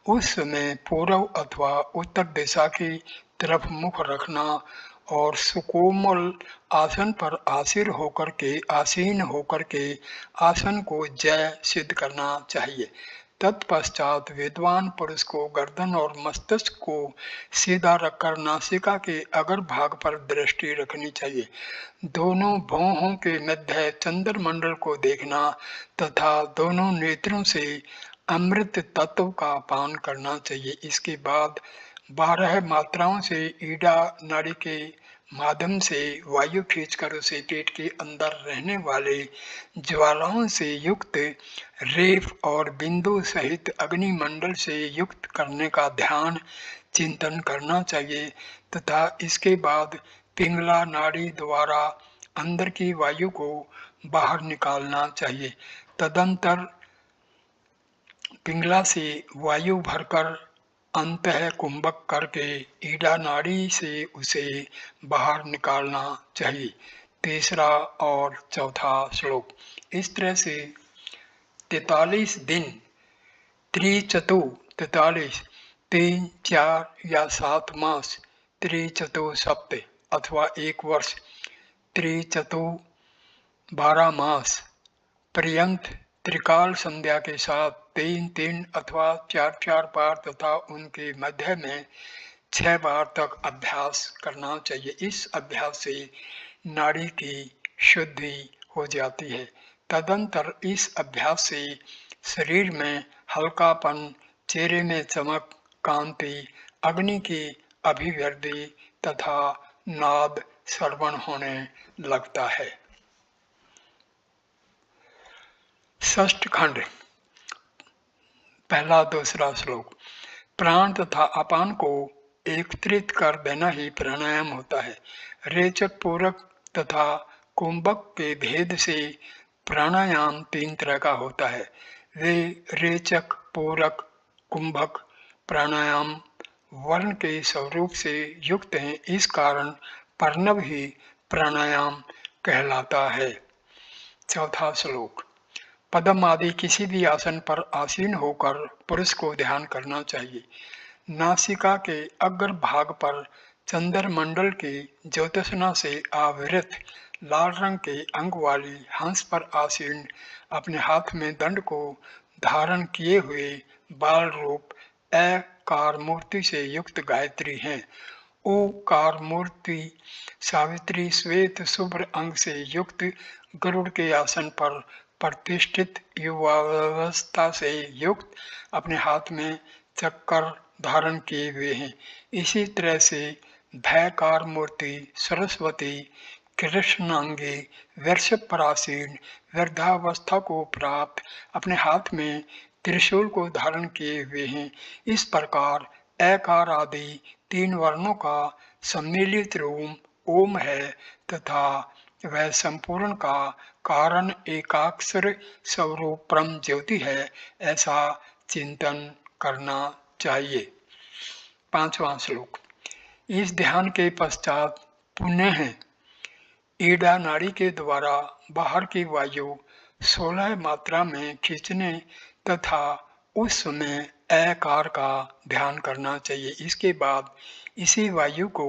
उस समय पूर्व अथवा उत्तर दिशा की तरफ मुख रखना और सुकोमल आसन पर आसीन होकर के आसन को जय सिद्ध करना चाहिए। तत्पश्चात विद्वान पुरुष को गर्दन और मस्तिष्क को सीधा रखकर नासिका के अगर भाग पर दृष्टि रखनी चाहिए। दोनों भौहों के मध्य चंद्रमंडल को देखना तथा दोनों नेत्रों से अमृत तत्व का पान करना चाहिए। इसके बाद 12 मात्राओं से ईडा नाड़ी के माध्यम से वायु खींचकर उसे पेट के अंदर रहने वाले ज्वालाओं से युक्त रेफ और बिंदु सहित अग्निमंडल से युक्त करने का ध्यान चिंतन करना चाहिए तथा इसके बाद पिंगला नाड़ी द्वारा अंदर की वायु को बाहर निकालना चाहिए। तदंतर पिंगला से वायु भरकर अंतः कुंभक करके ईडा नाड़ी से उसे बाहर निकालना चाहिए। तीसरा और चौथा श्लोक। इस तरह से 43 दिन त्रिचतु 43 3, 4 या 7 मास त्रिचतु सप्ताह अथवा 1 वर्ष त्रिचतु 12 मास पर्यंत त्रिकाल संध्या के साथ 3-3 अथवा 4-4 बार तथा उनके मध्य में 6 बार तक अभ्यास करना चाहिए। इस अभ्यास से नाड़ी की शुद्धि हो जाती है। तदंतर इस अभ्यास से शरीर में हल्कापन, चेहरे में चमक, कांति, अग्नि की अभिवृद्धि तथा नाद श्रवण होने लगता है। षष्ठ खंड, पहला दूसरा श्लोक। प्राण तथा अपान को एकत्रित कर देना ही प्राणायाम होता है। रेचक, पूरक तथा कुंभक के भेद से प्राणायाम 3 तरह का होता है। वे रेचक, पूरक, कुंभक प्राणायाम वर्ण के स्वरूप से युक्त हैं। इस कारण पर्णव ही प्राणायाम कहलाता है। चौथा श्लोक। पद्म आदि किसी भी आसन पर आसीन होकर पुरुष को ध्यान करना चाहिए। नासिका के अग्र भाग पर चंद्रमंडल के ज्योतिषना से आवृत लाल रंग के अंग वाली हंस पर आसीन अपने हाथ में दंड को धारण किए हुए बाल रूप अकार मूर्ति से युक्त गायत्री हैं। ओकार मूर्ति सावित्री श्वेत शुभ्र अंग से युक्त गरुड़ के आसन पर प्रतिष्ठित युवावस्था से युक्त अपने हाथ में चक्कर धारण किए हुए हैं। इसी तरह से भयकार मूर्ति सरस्वती कृष्णांगी वृषभ पर आसीन वृद्धावस्था को प्राप्त अपने हाथ में त्रिशूल को धारण किए हुए हैं। इस प्रकार एकार आदि 3 वर्णों का सम्मिलित रूप ओम है तथा वह संपूर्ण का कारण एकाक्षर स्वरूप परम ज्योति है, ऐसा चिंतन करना चाहिए। 5वां श्लोक। इस ध्यान के पश्चात पुनः ईड़ा नाड़ी के द्वारा बाहर की वायु 16 मात्रा में खींचने तथा उस समय एकार का ध्यान करना चाहिए। इसके बाद इसी वायु को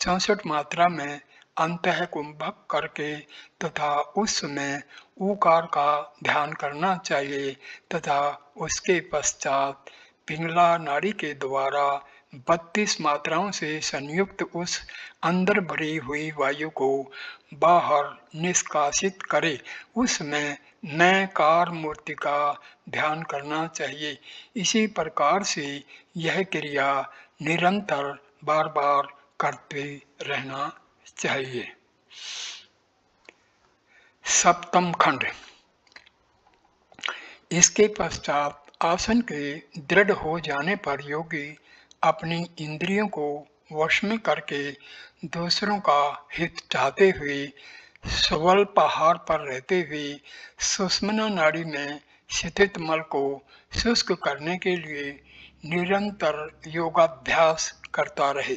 64 मात्रा में अंतः कुंभक करके तथा उस समय ऊकार का ध्यान करना चाहिए तथा उसके पश्चात पिंगला नाड़ी के द्वारा 32 मात्राओं से संयुक्त उस अंदर भरी हुई वायु को बाहर निष्कासित करे। उसमें नयकार मूर्ति का ध्यान करना चाहिए। इसी प्रकार से यह क्रिया निरंतर बार बार करते रहना चाहिए। सप्तम खंड। इसके पश्चात आसन के दृढ़ हो जाने पर योगी अपनी इंद्रियों को वश में करके दूसरों का हित चाहते हुए स्वल्प आहार पर रहते हुए सुषुम्ना नाड़ी में स्थित मल को शुष्क करने के लिए निरंतर योगाभ्यास करता रहे।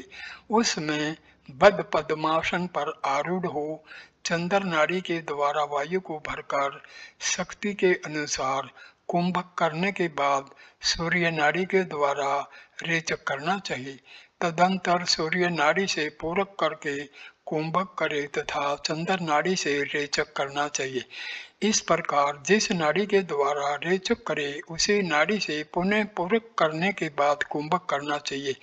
उसमें बद्ध पद्मासन पर आरूढ़ हो चंद्र नाड़ी के द्वारा वायु को भरकर शक्ति के अनुसार कुंभक करने के बाद सूर्य नाड़ी के द्वारा रेचक करना चाहिए। तदंतर सूर्य नाड़ी से पूरक करके कुंभक करे तथा चंद्र नाड़ी से रेचक करना चाहिए। इस प्रकार जिस नाड़ी के द्वारा रेचक करे उसी नाड़ी से पुनः पूरक करने के बाद कुंभक करना चाहिए।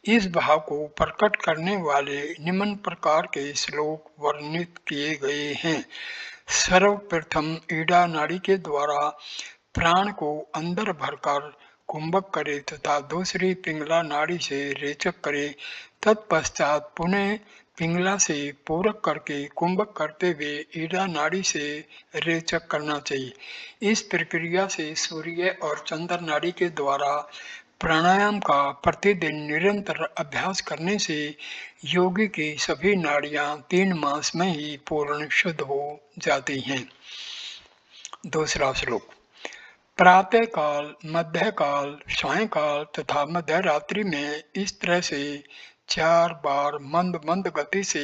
इस भाव को प्रकट करने वाले निम्न प्रकार के श्लोक वर्णित किए गए हैं। सर्वप्रथम ईड़ा नाड़ी के द्वारा प्राण को अंदर भरकर कुंभक करे तथा दूसरी पिंगला नाड़ी से रेचक करे। तत्पश्चात पुनः पिंगला से पूरक करके कुंभक करते हुए ईड़ा नाड़ी से रेचक करना चाहिए। इस प्रक्रिया से सूर्य और चंद्र नाड़ी के द्वारा प्राणायाम का प्रतिदिन निरंतर अभ्यास करने से योगी की सभी नाड़ियां 3 मास में ही पूर्ण शुद्ध हो जाती हैं। दूसरा श्लोक। प्रातः काल, मध्य काल, सायंकाल तथा मध्य रात्रि में इस तरह से 4 बार मंद मंद गति से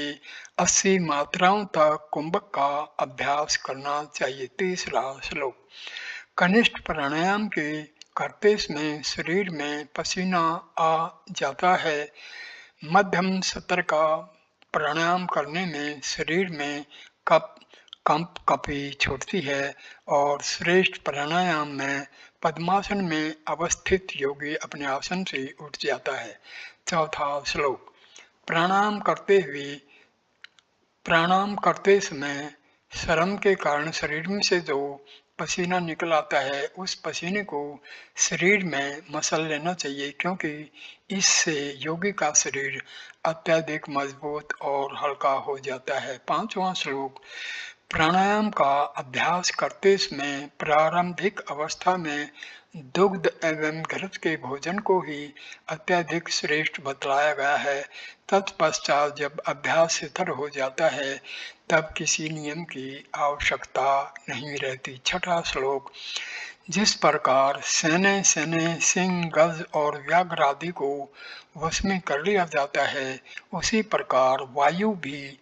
80 मात्राओं तक कुंभक का अभ्यास करना चाहिए। तीसरा श्लोक। कनिष्ठ प्राणायाम के करते समय शरीर में पसीना आ जाता है। मध्यम सत्र का प्राणायाम करने में शरीर में कंप कपी छूटती है और श्रेष्ठ प्राणायाम में पद्मासन में अवस्थित योगी अपने आसन से उठ जाता है। चौथा श्लोक। प्राणायाम करते समय श्रम के कारण शरीर में से जो पसीना निकल आता है उस पसीने को शरीर में मसल लेना चाहिए, क्योंकि इससे योगी का शरीर अत्यधिक मजबूत और हल्का हो जाता है। पांचवा श्लोक। प्राणायाम का अभ्यास करते समय प्रारंभिक अवस्था में दुग्ध एवं घृत के भोजन को ही अत्यधिक श्रेष्ठ बतलाया गया है। तत्पश्चात जब अभ्यास शिथिल हो जाता है तब किसी नियम की आवश्यकता नहीं रहती। छठा श्लोक। जिस प्रकार सेने सिंह, गज और व्याघ्र आदि को वश में कर लिया जाता है, उसी प्रकार वायु भी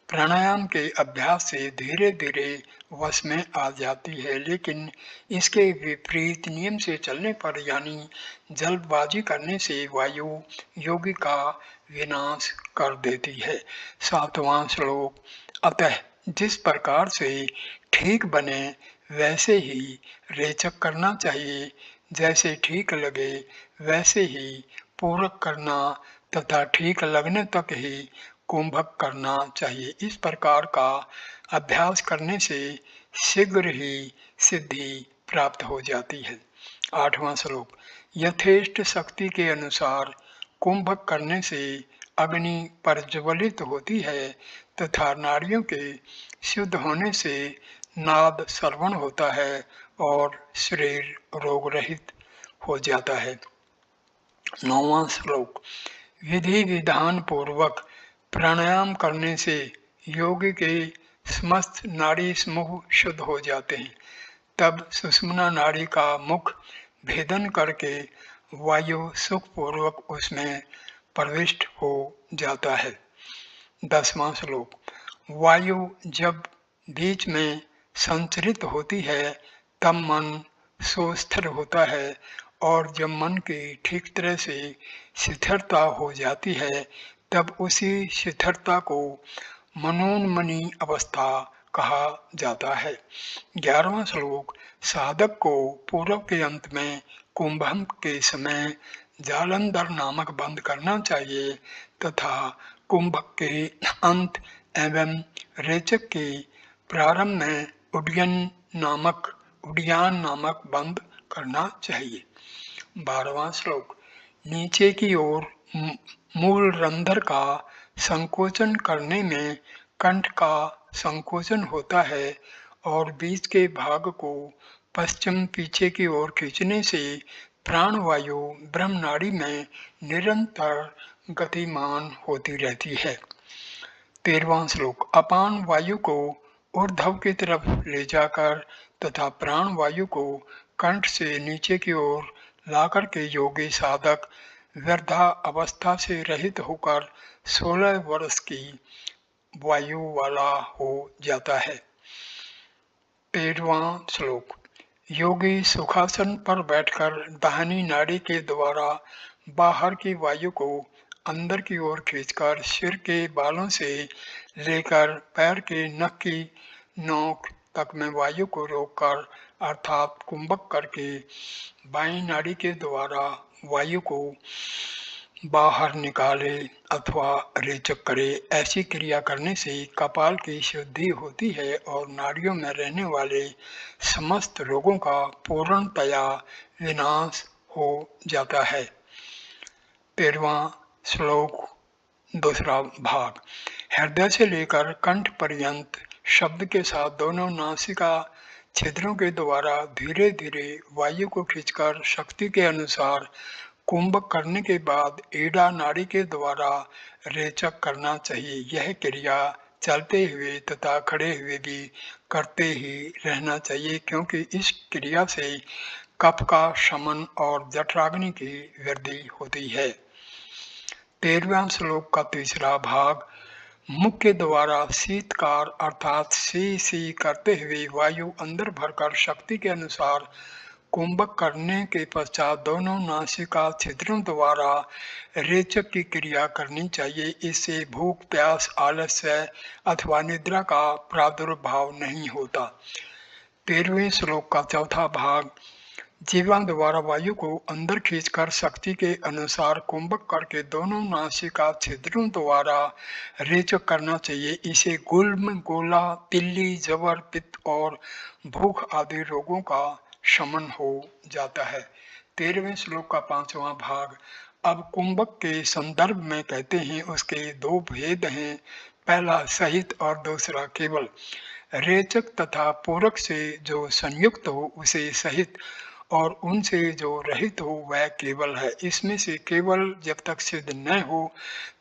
प्राणायाम के अभ्यास से धीरे धीरे वश में आ जाती है, लेकिन इसके विपरीत नियम से चलने पर यानी जल्दबाजी करने से वायु योगी का विनाश कर देती है। सातवां श्लोक। अतः जिस प्रकार से ठीक बने वैसे ही रेचक करना चाहिए, जैसे ठीक लगे वैसे ही पूरक करना तथा ठीक लगने तक ही कुंभक करना चाहिए। इस प्रकार का अभ्यास करने से शीघ्र ही सिद्धि प्राप्त हो जाती है। आठवां श्लोक। यथेष्ट शक्ति के अनुसार कुंभक करने से अग्नि प्रज्वलित होती है तथा नाड़ियों के शुद्ध होने से नाद श्रवण होता है और शरीर रोग रहित हो जाता है। नौवां श्लोक। विधि विधान पूर्वक प्राणायाम करने से योगी के समस्त नाड़ी समूह शुद्ध हो जाते हैं। तब सुषुम्ना नाड़ी का मुख भेदन करके वायु सुखपूर्वक उसमें प्रविष्ट हो जाता है। 10वां श्लोक। वायु जब बीच में संचरित होती है तब मन सुस्थिर होता है, और जब मन की ठीक तरह से शिथिलता हो जाती है तब उसी शिथिलता को मनोन्मनी अवस्था कहा जाता है। 11वां श्लोक। साधक को पूर्व के अंत में कुंभक के समय जालंधर नामक बंद करना चाहिए तथा कुंभक के अंत एवं रेचक के प्रारंभ में उड्डयन नामक बंद करना चाहिए। 12वां श्लोक। नीचे की ओर मूल रंध्र का संकोचन करने में कंठ का संकोचन होता है और बीच के भाग को पश्चिम पीछे की ओर खींचने से प्राणवायु ब्रह्म नाड़ी में निरंतर गतिमान होती रहती है। 13वां श्लोक। अपान वायु को ऊर्ध्व की तरफ ले जाकर तथा प्राण वायु को कंठ से नीचे की ओर लाकर के योगी साधक वृद्धा अवस्था से रहित होकर 16 वर्ष की वायु वाला हो जाता है। 13वां श्लोक। योगी सुखासन पर बैठकर दाहिनी नाड़ी के द्वारा बाहर की वायु को अंदर की ओर खींचकर सिर के बालों से लेकर पैर के नख की नोक तक में वायु को रोककर अर्थात कुंभक करके बाईं नाड़ी के द्वारा वायु को बाहर निकाले अथवा रेचक करे। ऐसी क्रिया करने से कपाल की शुद्धि होती है और नाड़ियों में रहने वाले समस्त रोगों का पूर्णतया विनाश हो जाता है। 13वां श्लोक दूसरा भाग। हृदय से लेकर कंठ पर्यंत शब्द के साथ दोनों नासिका छिद्रों के द्वारा धीरे धीरे वायु को खींचकर शक्ति के अनुसार कुंभक करने के बाद ईड़ा नाड़ी के द्वारा रेचक करना चाहिए। यह क्रिया चलते हुए तथा खड़े हुए भी करते ही रहना चाहिए, क्योंकि इस क्रिया से कफ का शमन और जठराग्नि की वृद्धि होती है। 13वां श्लोक का तीसरा भाग। मुख के द्वारा शीतकार अर्थात सी करते हुए वायु अंदर भरकर शक्ति के अनुसार कुंभक करने के पश्चात दोनों नासिका छिद्रों द्वारा रेचक की क्रिया करनी चाहिए। इससे भूख, प्यास, आलस्य अथवा निद्रा का प्रादुर्भाव नहीं होता। 13वें श्लोक का चौथा भाग। जीवा द्वारा वायु को अंदर खींचकर शक्ति के अनुसार कुंभक करके दोनों नासिका छिद्रों द्वारा रेचक करना चाहिए। इसे गुल्म, गोला, तिल्ली, जवर, पित्त और भूख आदि रोगों का शमन हो जाता है। 13वें श्लोक का 5वां भाग। अब कुंभक के संदर्भ में कहते हैं उसके दो भेद हैं, पहला सहित और दूसरा केवल। रेचक तथा पूरक से जो संयुक्त हो उसे सहित और उनसे जो रहित हो वह केवल है। इसमें से केवल जब तक सिद्ध न हो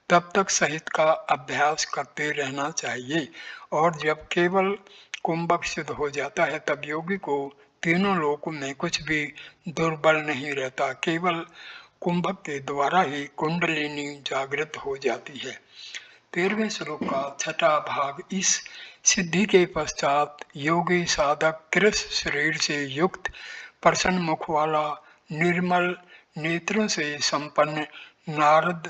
तब तक सहित का अभ्यास करते रहना चाहिए, और जब केवल कुंभक सिद्ध हो जाता है तब योगी को तीनों लोकों में कुछ भी दुर्बल नहीं रहता। केवल कुंभक के द्वारा ही कुंडलिनी जागृत हो जाती है। 13वें श्लोक का छठा भाग। इस सिद्धि के पश्चात योगी साधक कृश शरीर से युक्त, प्रसन्न मुख वाला, निर्मल नेत्रों से संपन्न, नाद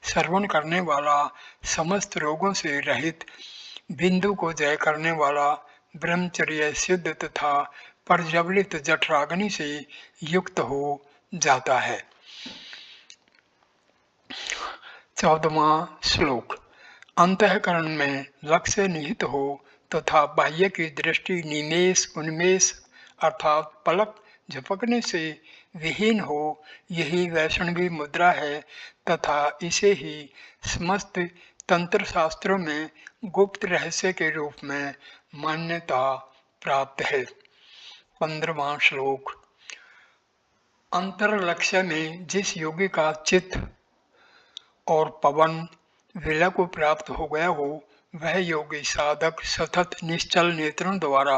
श्रवण करने वाला, समस्त रोगों से रहित, बिंदु को जय करने वाला, ब्रह्मचर्य सिद्ध तथा प्रज्वलित जठराग्नि से युक्त हो जाता है। 14वां श्लोक। अंतःकरण में लक्ष्य निहित हो तथा बाह्य की दृष्टि निमेष उन्मेष अर्थात पलक झपकने से विहीन हो, यही वैष्णवी मुद्रा है तथा इसे ही समस्त तंत्र शास्त्रों में गुप्त रहस्य के रूप में मान्यता प्राप्त है। 15वां श्लोक। अंतर लक्ष्य में जिस योगी का चित्त और पवन विलय को प्राप्त हो गया हो वह योगी साधक सतत निश्चल नेत्रों द्वारा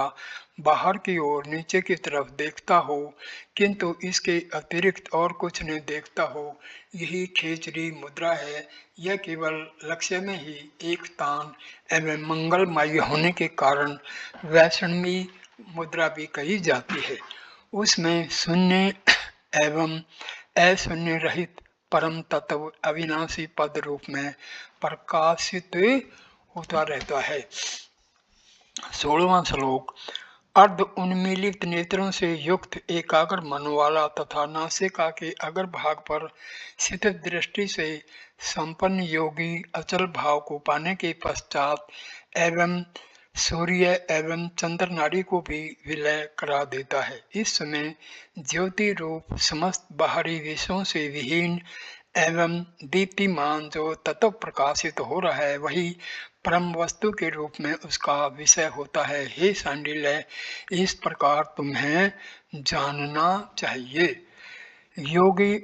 बाहर की ओर नीचे की तरफ देखता हो, किंतु इसके अतिरिक्त और कुछ नहीं देखता हो, यही खेचरी मुद्रा है। यह केवल लक्ष्य में ही एक तान एवं मंगलमय होने के कारण वैष्णवी मुद्रा भी कही जाती है। उसमें शून्य एवं अशून्य रहित परम तत्व अविनाशी पद रूप में प्रकाशित होता रहता है। 16वां श्लोक। अर्ध उन्मीलित नेत्रों से युक्त एकाग्र मन वाला तथा नासिका के अग्र भाग पर स्थित दृष्टि से संपन्न योगी अचल भाव को पाने के पश्चात एवं सूर्य एवं चंद्र नाड़ी को भी विलय करा देता है। इस समय ज्योति रूप समस्त बाहरी विषयों से विहीन एवं दीप्तिमान जो तत्व प्रकाशित हो रहा है वही परम वस्तु के रूप में उसका विषय होता है। हे सांडिल्य, इस प्रकार तुम्हें जानना चाहिए। योगी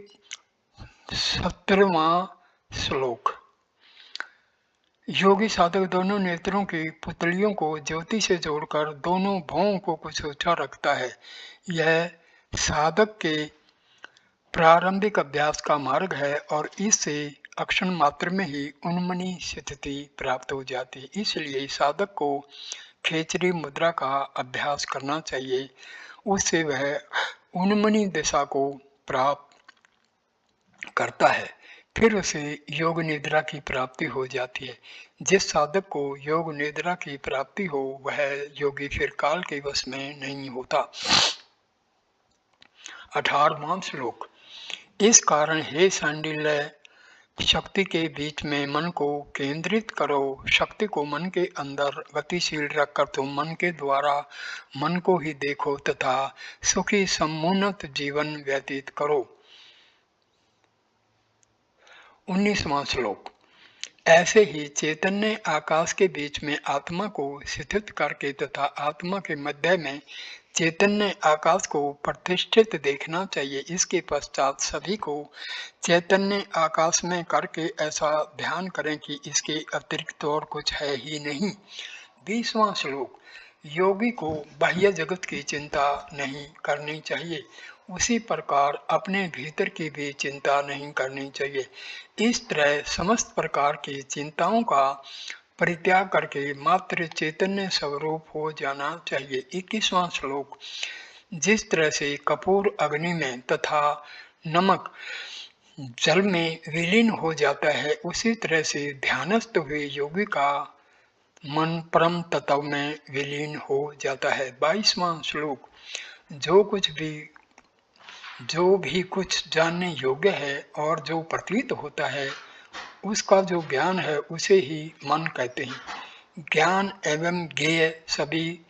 17वां श्लोक। योगी साधक दोनों नेत्रों की पुतलियों को ज्योति से जोड़कर दोनों भौं को कुछ ऊंचा रखता है। यह साधक के प्रारंभिक अभ्यास का मार्ग है और इससे अक्षण मात्र में ही उन्मनी स्थिति प्राप्त हो जाती है। इसलिए साधक को खेचरी मुद्रा का अभ्यास करना चाहिए, उससे वह उन्मनी दिशा को प्राप्त करता है, फिर उसे योग निद्रा की प्राप्ति हो जाती है। जिस साधक को योग निद्रा की प्राप्ति हो वह योगी फिर काल के वश में नहीं होता। 18वां श्लोक। इस कारण हे सांडिल्य, शक्ति के बीच में मन को केंद्रित करो। शक्ति को मन के अंदर गतिशील रखकर तुम मन के द्वारा मन को ही देखो तथा सुखी समुन्नत जीवन व्यतीत करो। 19वां श्लोक। ऐसे ही चैतन्य आकाश के बीच में आत्मा को स्थित करके तथा आत्मा के मध्य में चैतन्य आकाश को प्रतिष्ठित देखना चाहिए। इसके पश्चात सभी को चैतन्य आकाश में करके ऐसा ध्यान करें कि इसके अतिरिक्त और कुछ है ही नहीं। 20वां श्लोक। योगी को बाह्य जगत की चिंता नहीं करनी चाहिए, उसी प्रकार अपने भीतर की भी चिंता नहीं करनी चाहिए। इस तरह समस्त प्रकार की चिंताओं का परित्याग करके मात्र चैतन्य स्वरूप हो जाना चाहिए। 21वां श्लोक। जिस तरह से कपूर अग्नि में तथा नमक जल में विलीन हो जाता है, उसी तरह से ध्यानस्थ हुए योगी का मन परम तत्व में विलीन हो जाता है। 22वां श्लोक। जो भी कुछ जानने योग्य है और जो प्रतीत होता है, उसका जो ज्ञान है उसे ही मन कहते हैं। ज्ञान एवं ज्ञेय सभी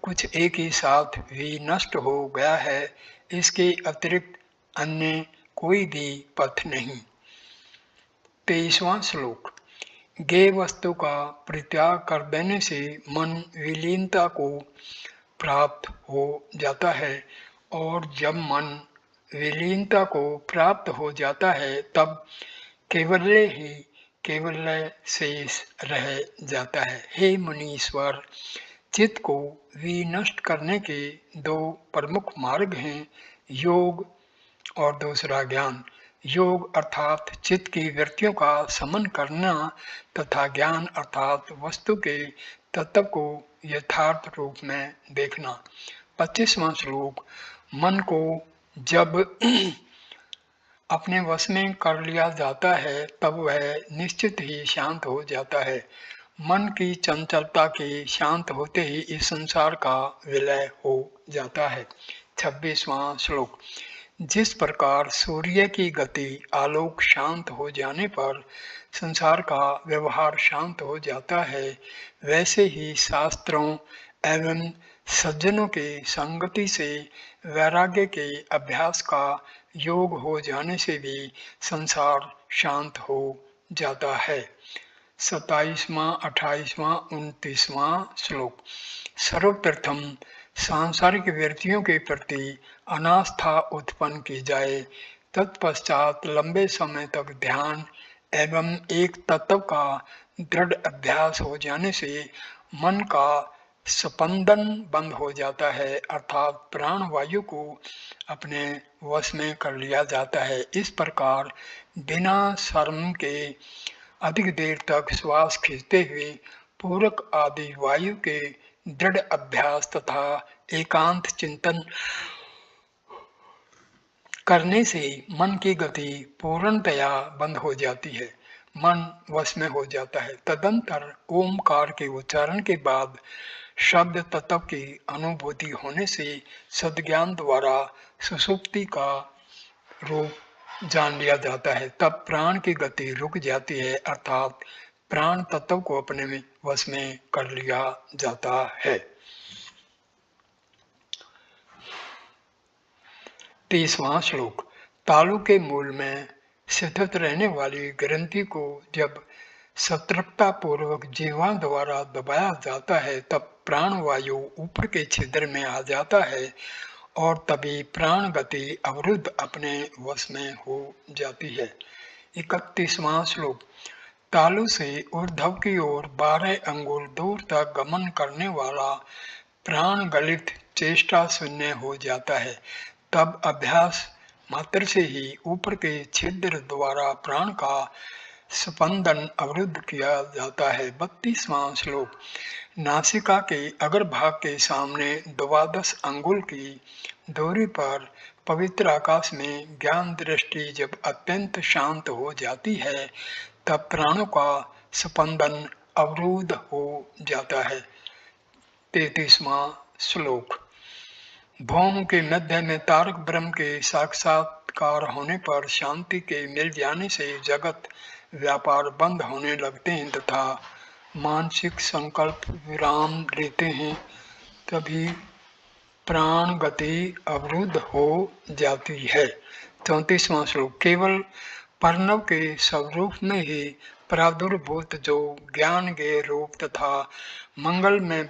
कुछ एक ही साथ भी नष्ट हो गया है, इसके अतिरिक्त अन्य कोई भी पथ नहीं। 23वां श्लोक। ज्ञेय वस्तु का परित्याग कर देने से मन विलीनता को प्राप्त हो जाता है, और जब मन विलीनता को प्राप्त हो जाता है तब केवल्य ही केवल्य शेष रह जाता है। हे मुनीश्वर, चित्त को विनष्ट करने के दो प्रमुख मार्ग हैं, योग और दूसरा ज्ञान। योग अर्थात चित्त की वृत्तियों का शमन करना तथा ज्ञान अर्थात वस्तु के तत्व को यथार्थ रूप में देखना। 25वां श्लोक। मन को जब अपने वश में कर लिया जाता है तब वह निश्चित ही शांत हो जाता है। मन की चंचलता के शांत होते ही इस संसार का विलय हो जाता है। 26वां श्लोक। जिस प्रकार सूर्य की गति आलोक शांत हो जाने पर संसार का व्यवहार शांत हो जाता है, वैसे ही शास्त्रों एवं सज्जनों के संगति से वैराग्य के अभ्यास का योग हो जाने से भी संसार शांत हो जाता है। 27वां, 28वां, 29वां श्लोक। सर्वप्रथम सांसारिक वृत्तियों के प्रति अनास्था उत्पन्न की जाए, तत्पश्चात लंबे समय तक ध्यान एवं एक तत्व का दृढ़ अभ्यास हो जाने से मन का स्पंदन बंद हो जाता है, अर्थात प्राण वायु को अपने वश में कर लिया जाता है। इस प्रकार बिना शर्म के अधिक देर तक श्वास खींचते हुए पूरक आदि वायु के दृढ़ अभ्यास तथा एकांत चिंतन करने से मन की गति पूर्णतया बंद हो जाती है, मन वश में हो जाता है। तदंतर ओमकार के उच्चारण के बाद शब्द तत्व की अनुभूति होने से सद्ज्ञान द्वारा सुषुप्ति का रूप जान लिया जाता है। तब प्राण की गति रुक जाती है, अर्थात प्राण तत्व को अपने में वश में कर लिया जाता है। 30वां श्लोक। तालु के मूल में स्थित रहने वाली ग्रंथि को जब सतर्कता पूर्वक जीवा द्वारा दबाया जाता है तब प्राण वायु ऊपर के छिद्र में आ जाता है और तभी प्राण गति अवरुद्ध अपने वश में हो जाती है। 31वां श्लोक। तालु से ऊर्ध्व की ओर 12 अंगुल दूर तक गमन करने वाला प्राण गलित चेष्टा शून्य हो जाता है, तब अभ्यास मात्र से ही ऊपर के छिद्र द्वारा प्राण का स्पंदन अवरुद्ध किया जाता है। 32वां श्लोक। नासिका के अग्रभाग के सामने 12 अंगुल की दूरी पर पवित्र आकाश में ज्ञान दृष्टि जब अत्यंत शांत हो जाती है तब प्राणों का स्पंदन अवरुद्ध हो जाता है। 33वां श्लोक। भौम के मध्य में तारक ब्रह्म के साक्षात्कार होने पर शांति के मिल जाने से जगत व्यापार बंद होने लगते हैं तथा मानसिक संकल्प विराम लेते हैं, तभी प्राण गति अवरुद्ध हो जाती है। 34वां श्लोक। केवल प्रणव के स्वरूप में ही प्रादुर्भूत जो ज्ञान के रूप तथा मंगल में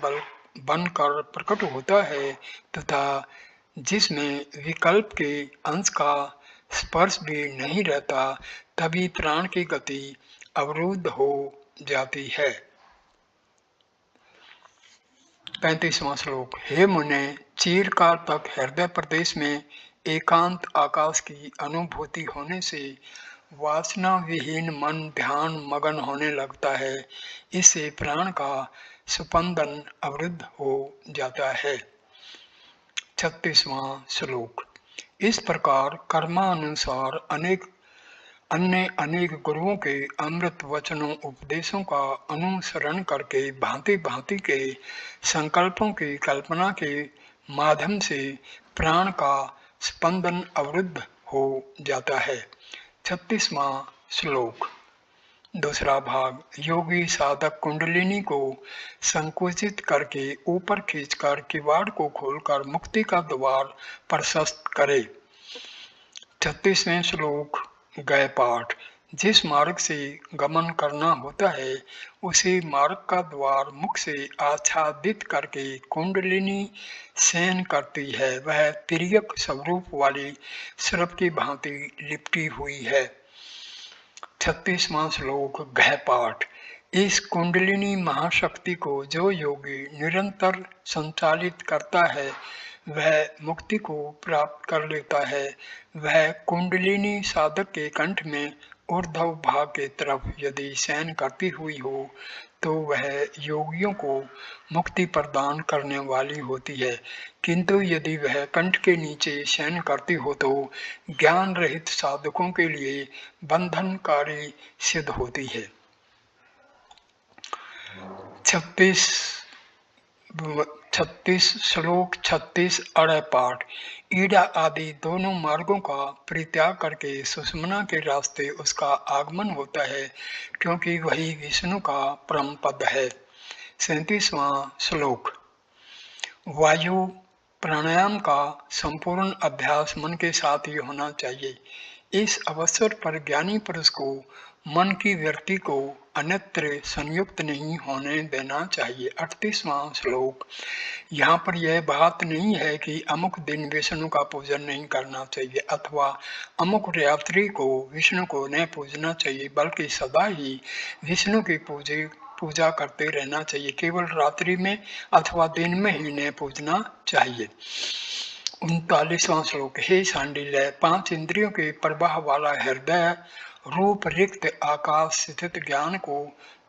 बनकर प्रकट होता है तथा जिसमें विकल्प के अंश का स्पर्श भी नहीं रहता, तभी प्राण की गति अवरुद्ध हो जाती है। 35वां श्लोक। हे मुने, चिरकाल तक हृदय प्रदेश में एकांत आकाश की अनुभूति होने से वासना विहीन मन ध्यान मगन होने लगता है। इससे प्राण का स्पंदन अवरुद्ध हो जाता है। 36वां श्लोक। इस प्रकार कर्मानुसार अनेक गुरुओं के अमृत वचनों उपदेशों का अनुसरण करके भांति भांति के संकल्पों की कल्पना के माध्यम से प्राण का स्पंदन अवरुद्ध हो जाता है। 36वां श्लोक दूसरा भाग। योगी साधक कुंडलिनी को संकुचित करके ऊपर खींचकर किवाड़ को खोलकर मुक्ति का द्वार प्रशस्त करे। 36वें श्लोक गए पाठ। जिस मार्ग से गमन करना होता है उसी मार्ग का द्वार मुख से आच्छादित करके कुंडलिनी शयन करती है। वह तिर्यक स्वरूप वाली सर्प की भांति लिपटी हुई है। 36वां श्लोक गह पाठ। इस कुंडलिनी महाशक्ति को जो योगी निरंतर संचालित करता है वह मुक्ति को प्राप्त कर लेता है। वह कुंडलिनी साधक के कंठ में ऊर्ध्व भाग के तरफ यदि शयन करती हुई हो तो वह योगियों को मुक्ति प्रदान करने वाली होती है, किंतु यदि वह कंठ के नीचे शयन करती हो तो ज्ञान रहित साधकों के लिए बंधनकारी सिद्ध होती है। 36 श्लोक 36 अड़य पाठ। ईड़ा आदि दोनों मार्गों का परित्याग करके सुषुम्ना के रास्ते उसका आगमन होता है, क्योंकि वही विष्णु का परम पद है। 37वां श्लोक। वायु प्राणायाम का संपूर्ण अभ्यास मन के साथ ही होना चाहिए। इस अवसर पर ज्ञानी पुरुष को मन की वृत्ति को अन्यत्र संयुक्त नहीं होने देना चाहिए। 38वां श्लोक। यहाँ पर यह बात नहीं है कि अमुक दिन विष्णु का पूजन नहीं करना चाहिए अथवा अमुक रात्रि को विष्णु को न पूजना चाहिए, बल्कि सदा ही विष्णु की पूजा करते रहना चाहिए। केवल रात्रि में अथवा दिन में ही न पूजना चाहिए। 39वां श्लोक। हे सांडिल्य, 5 इंद्रियों के प्रवाह वाला हृदय रूप रिक्त आकाश स्थित ज्ञान को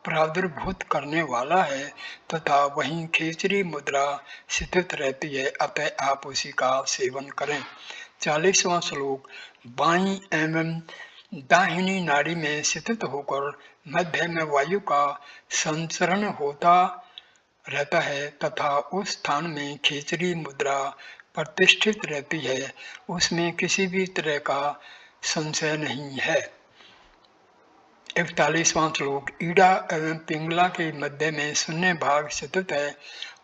प्रादुर्भूत करने वाला है तथा वहीं खेचरी मुद्रा स्थित रहती है, अतः आप उसी का सेवन करें। 40वां श्लोक। बाईं एवं दाहिनी नाड़ी में स्थित होकर मध्य में वायु का संचरण होता रहता है तथा उस स्थान में खेचरी मुद्रा प्रतिष्ठित रहती है, उसमें किसी भी तरह का संशय नहीं है। 41वां श्लोक। ईड़ा एवं पिंगला के मध्य में शून्य भाग स्थित है,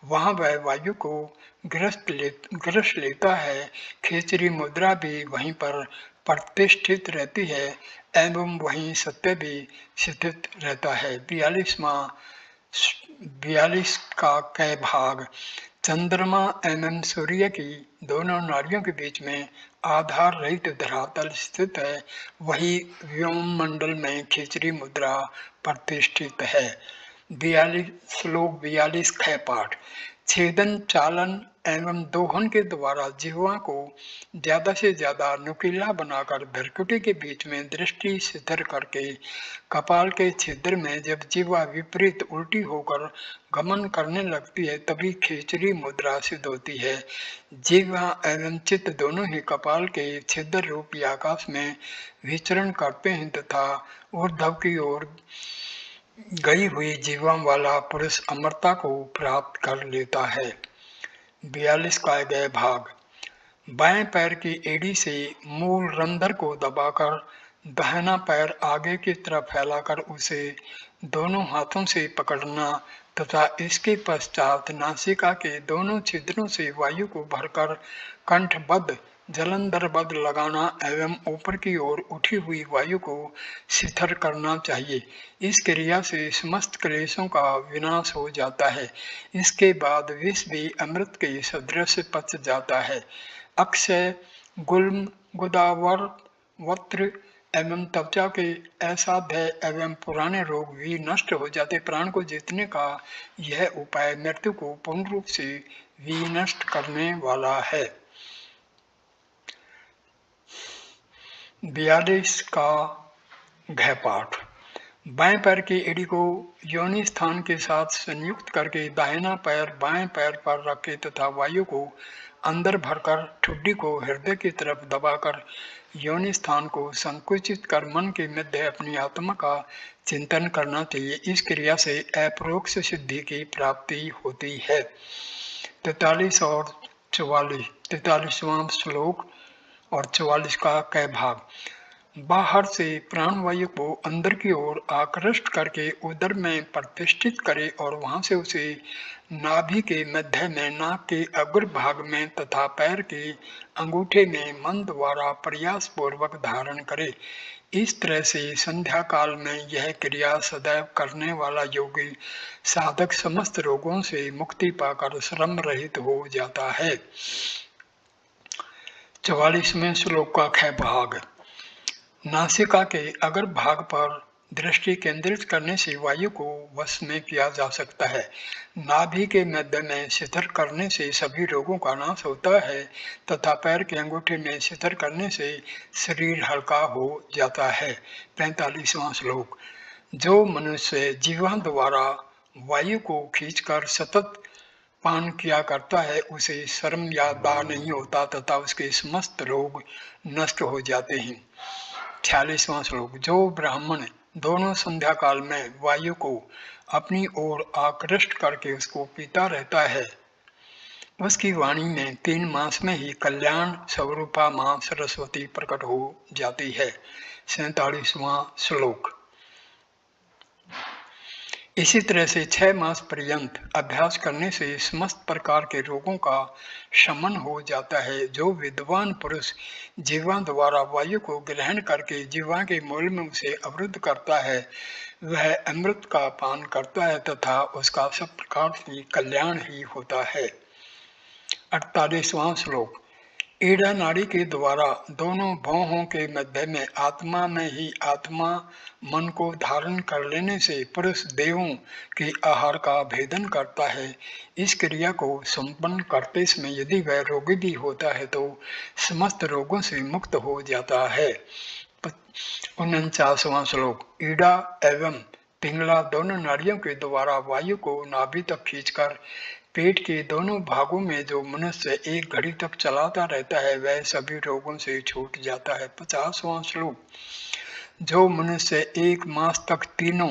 वहां वह वायु को ग्रस लेता है। खेचरी मुद्रा भी वहीं पर प्रतिष्ठित रहती है एवं वहीं सत्य भी स्थित रहता है। 42 का कै भाग। चंद्रमा एवं सूर्य की दोनों नाड़ियों के बीच में आधार रहित धरातल स्थित है, वही व्योम मंडल में खेचरी मुद्रा प्रतिष्ठित है। 42 ख पाठ। छेदन चालन एवं दोहन के द्वारा जिह्वा को ज्यादा से ज्यादा नुकीला बनाकर भ्रकुटी के बीच में दृष्टि स्थिर करके कपाल के छिद्र में जब जिह्वा विपरीत उल्टी होकर गमन करने लगती है तभी खेचरी मुद्रा सिद्ध होती है। जिह्वा एवं चित्त दोनों ही कपाल के छिद्र रूपी आकाश में विचरण करते हैं तथा ऊर्ध्व की ओर गई हुई जिह्वा वाला पुरुष अमरता को प्राप्त कर लेता है। 42 का गए भाग। बाएं पैर की एड़ी से मूल रंध्र को दबाकर दाहिना पैर आगे की तरफ फैलाकर उसे दोनों हाथों से पकड़ना तथा इसके पश्चात नासिका के दोनों छिद्रों से वायु को भरकर कंठबद्ध जलंधरबद्ध लगाना एवं ऊपर की ओर उठी हुई वायु को शिथिल करना चाहिए। इस क्रिया से समस्त क्लेशों का विनाश हो जाता है। इसके बाद विष भी अमृत के सदृश पच जाता है। अक्षय गुल्म गुदावर वक्त्र एवं त्वचा के असाध्य एवं पुराने रोग भी नष्ट हो जाते। प्राण को जीतने का यह उपाय मृत्यु को पूर्ण रूप से विनष्ट करने वाला है। 42 का घयपाठ। बाएं पैर की एड़ी को योनि स्थान के साथ संयुक्त करके दाहिना पैर बाएं पैर पर रखें तथा वायु को अंदर भरकर ठुड्डी को हृदय की तरफ दबाकर योनि स्थान को संकुचित कर मन के मध्य अपनी आत्मा का चिंतन करना चाहिए। इस क्रिया से अपरोक्ष सिद्धि की प्राप्ति होती है। 43 और 44, 43वां श्लोक और 44 का क भाग। बाहर से प्राणवायु को अंदर की ओर आकृष्ट करके उदर में प्रतिष्ठित करे और वहां से उसे नाभि के मध्य में, नाक के अग्र भाग में तथा पैर के अंगूठे में मन द्वारा प्रयास पूर्वक धारण करे। इस तरह से संध्या काल में यह क्रिया सदैव करने वाला योगी साधक समस्त रोगों से मुक्ति पाकर श्रम रहित हो जाता है। 44वें श्लोक का ख भाग। नासिका के अग्र भाग पर दृष्टि केंद्रित करने से वायु को वश में किया जा सकता है। नाभि के मध्य में शिथिल करने से सभी रोगों का नाश होता है तथा पैर के अंगूठे में शिथिल करने से शरीर हल्का हो जाता है। 45वां श्लोक। जो मनुष्य जीवा द्वारा वायु को खींचकर सतत पान किया करता है उसे शर्म या दाह नहीं होता तथा उसके समस्त रोग नष्ट हो जाते हैं। 46वां श्लोक। जो ब्राह्मण दोनों संध्या काल में वायु को अपनी ओर आकृष्ट करके उसको पीता रहता है उसकी वाणी में 3 मास में ही कल्याण स्वरूपा मां सरस्वती प्रकट हो जाती है। 47वां श्लोक। इसी तरह से 6 मास पर्यंत अभ्यास करने से समस्त प्रकार के रोगों का शमन हो जाता है। जो विद्वान पुरुष जीवा द्वारा वायु को ग्रहण करके जीवा के मूल में उसे अवरुद्ध करता है वह अमृत का पान करता है तथा उसका सब प्रकार से कल्याण ही होता है। 48वां श्लोक। ईड़ा नाड़ी के द्वारा दोनों भौहों के मध्य में आत्मा में ही आत्मा मन को धारण कर लेने से पुरुष देवों के आहार का भेदन करता है। इस क्रिया को संपन्न करते समय यदि वह रोगी भी होता है तो समस्त रोगों से मुक्त हो जाता है। 49वां श्लोक। ईड़ा एवं पिंगला दोनों नाड़ियों के द्वारा वायु को नाभि तक खींचकर पेट के दोनों भागों में जो मनुष्य एक घड़ी तक चलाता रहता है वह सभी रोगों से छूट जाता है। 50वां श्लोक। जो मनुष्य 1 मास तक तीनों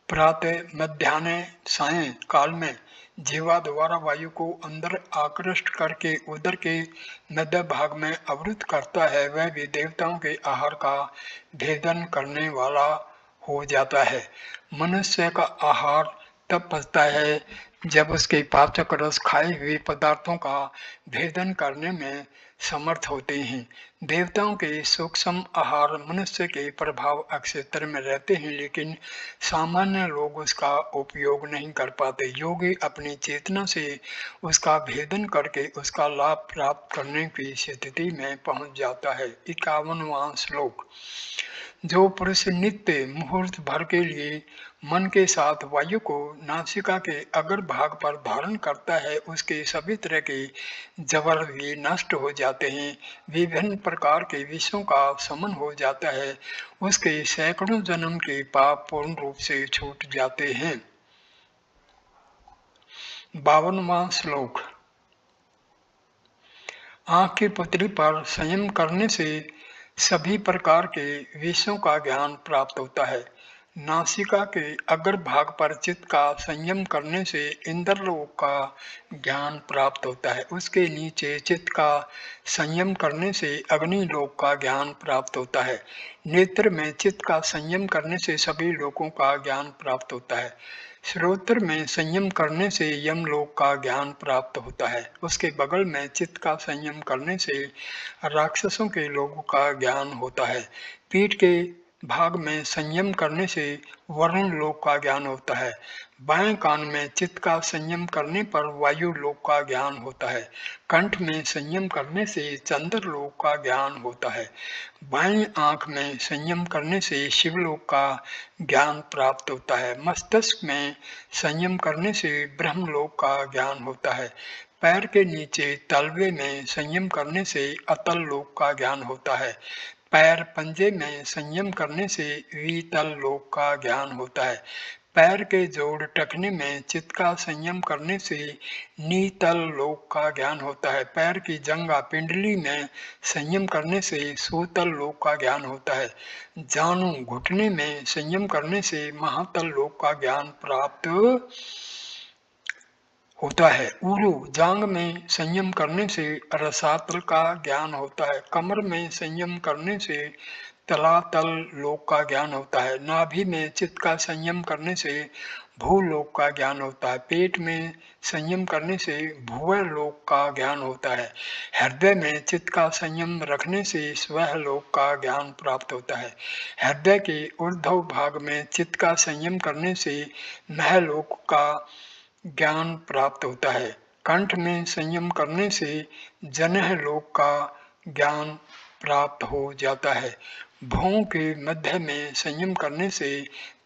प्रातः मध्याह्न सायं काल में जीवा द्वारा वायु को अंदर आकृष्ट करके उदर के मध्य भाग में अवरुद्ध करता है वह भी देवताओं के आहार का भेदन करने वाला हो जाता है। मनुष्य का आहार तब पचता है जब उसके पाचक रस खाए हुए पदार्थों का भेदन करने में समर्थ होते हैं। देवताओं के सूक्ष्म आहार मनुष्य के प्रभाव क्षेत्र में रहते हैं लेकिन सामान्य लोग उसका उपयोग नहीं कर पाते। योगी अपनी चेतना से उसका भेदन करके उसका लाभ प्राप्त करने की स्थिति में पहुंच जाता है। 51वां श्लोक। जो पुरुष नित्य मुहूर्त भर के लिए मन के साथ वायु को नासिका के अग्र भाग पर धारण करता है उसके सभी तरह के जबर भी नष्ट हो जाते हैं। विभिन्न प्रकार के विषयों का शमन हो जाता है उसके सैकड़ों जन्म के पाप पूर्ण रूप से छूट जाते हैं। 52वां श्लोक। आँख की पुतली पर संयम करने से सभी प्रकार के विषयों का ज्ञान प्राप्त होता है। नासिका के अग्र भाग पर चित्त का संयम करने से इंद्रलोक का ज्ञान प्राप्त होता है। उसके नीचे चित्त का संयम करने से अग्निलोक का ज्ञान प्राप्त होता है। नेत्र में चित्त का संयम करने से सभी लोकों का ज्ञान प्राप्त होता है। श्रोत्र में संयम करने से यमलोक का ज्ञान प्राप्त होता है। उसके बगल में चित्त का संयम करने से राक्षसों के लोगों का ज्ञान होता है। पीठ के भाग में संयम करने से वरुण लोक का ज्ञान होता है। बाएं कान में चित्त का संयम करने पर वायु लोक का ज्ञान होता है। कंठ में संयम करने से चंद्र लोक का ज्ञान होता है। बाएं आंख में संयम करने से शिवलोक का ज्ञान प्राप्त होता है। मस्तिष्क में संयम करने से ब्रह्मलोक का ज्ञान होता है। पैर के नीचे तलवे में संयम करने से अतल लोक का ज्ञान होता है। पैर पंजे में संयम करने से वितल लोक का ज्ञान होता है। पैर के जोड़ टखने में चित्त का संयम करने से नीतल लोक का ज्ञान होता है। पैर की जंगा पिंडली में संयम करने से सूतल लोक का ज्ञान होता है। जानू घुटने में संयम करने से महातल लोक का ज्ञान प्राप्त होता है। उरु जांग में संयम करने से रसातल का ज्ञान होता है। कमर में संयम करने से तलातल लोक का ज्ञान होता है। नाभि में चित्त का संयम करने से भूलोक का ज्ञान होता है। पेट में संयम करने से भुवर लोक का ज्ञान होता है। हृदय में चित्त का संयम रखने से स्वह लोक का ज्ञान प्राप्त होता है। हृदय के ऊर्ध्व भाग में चित्त का संयम करने से महलोक का ज्ञान प्राप्त होता है। कंठ में संयम करने से जनह लोक का ज्ञान प्राप्त हो जाता है। भौं के मध्य में संयम करने से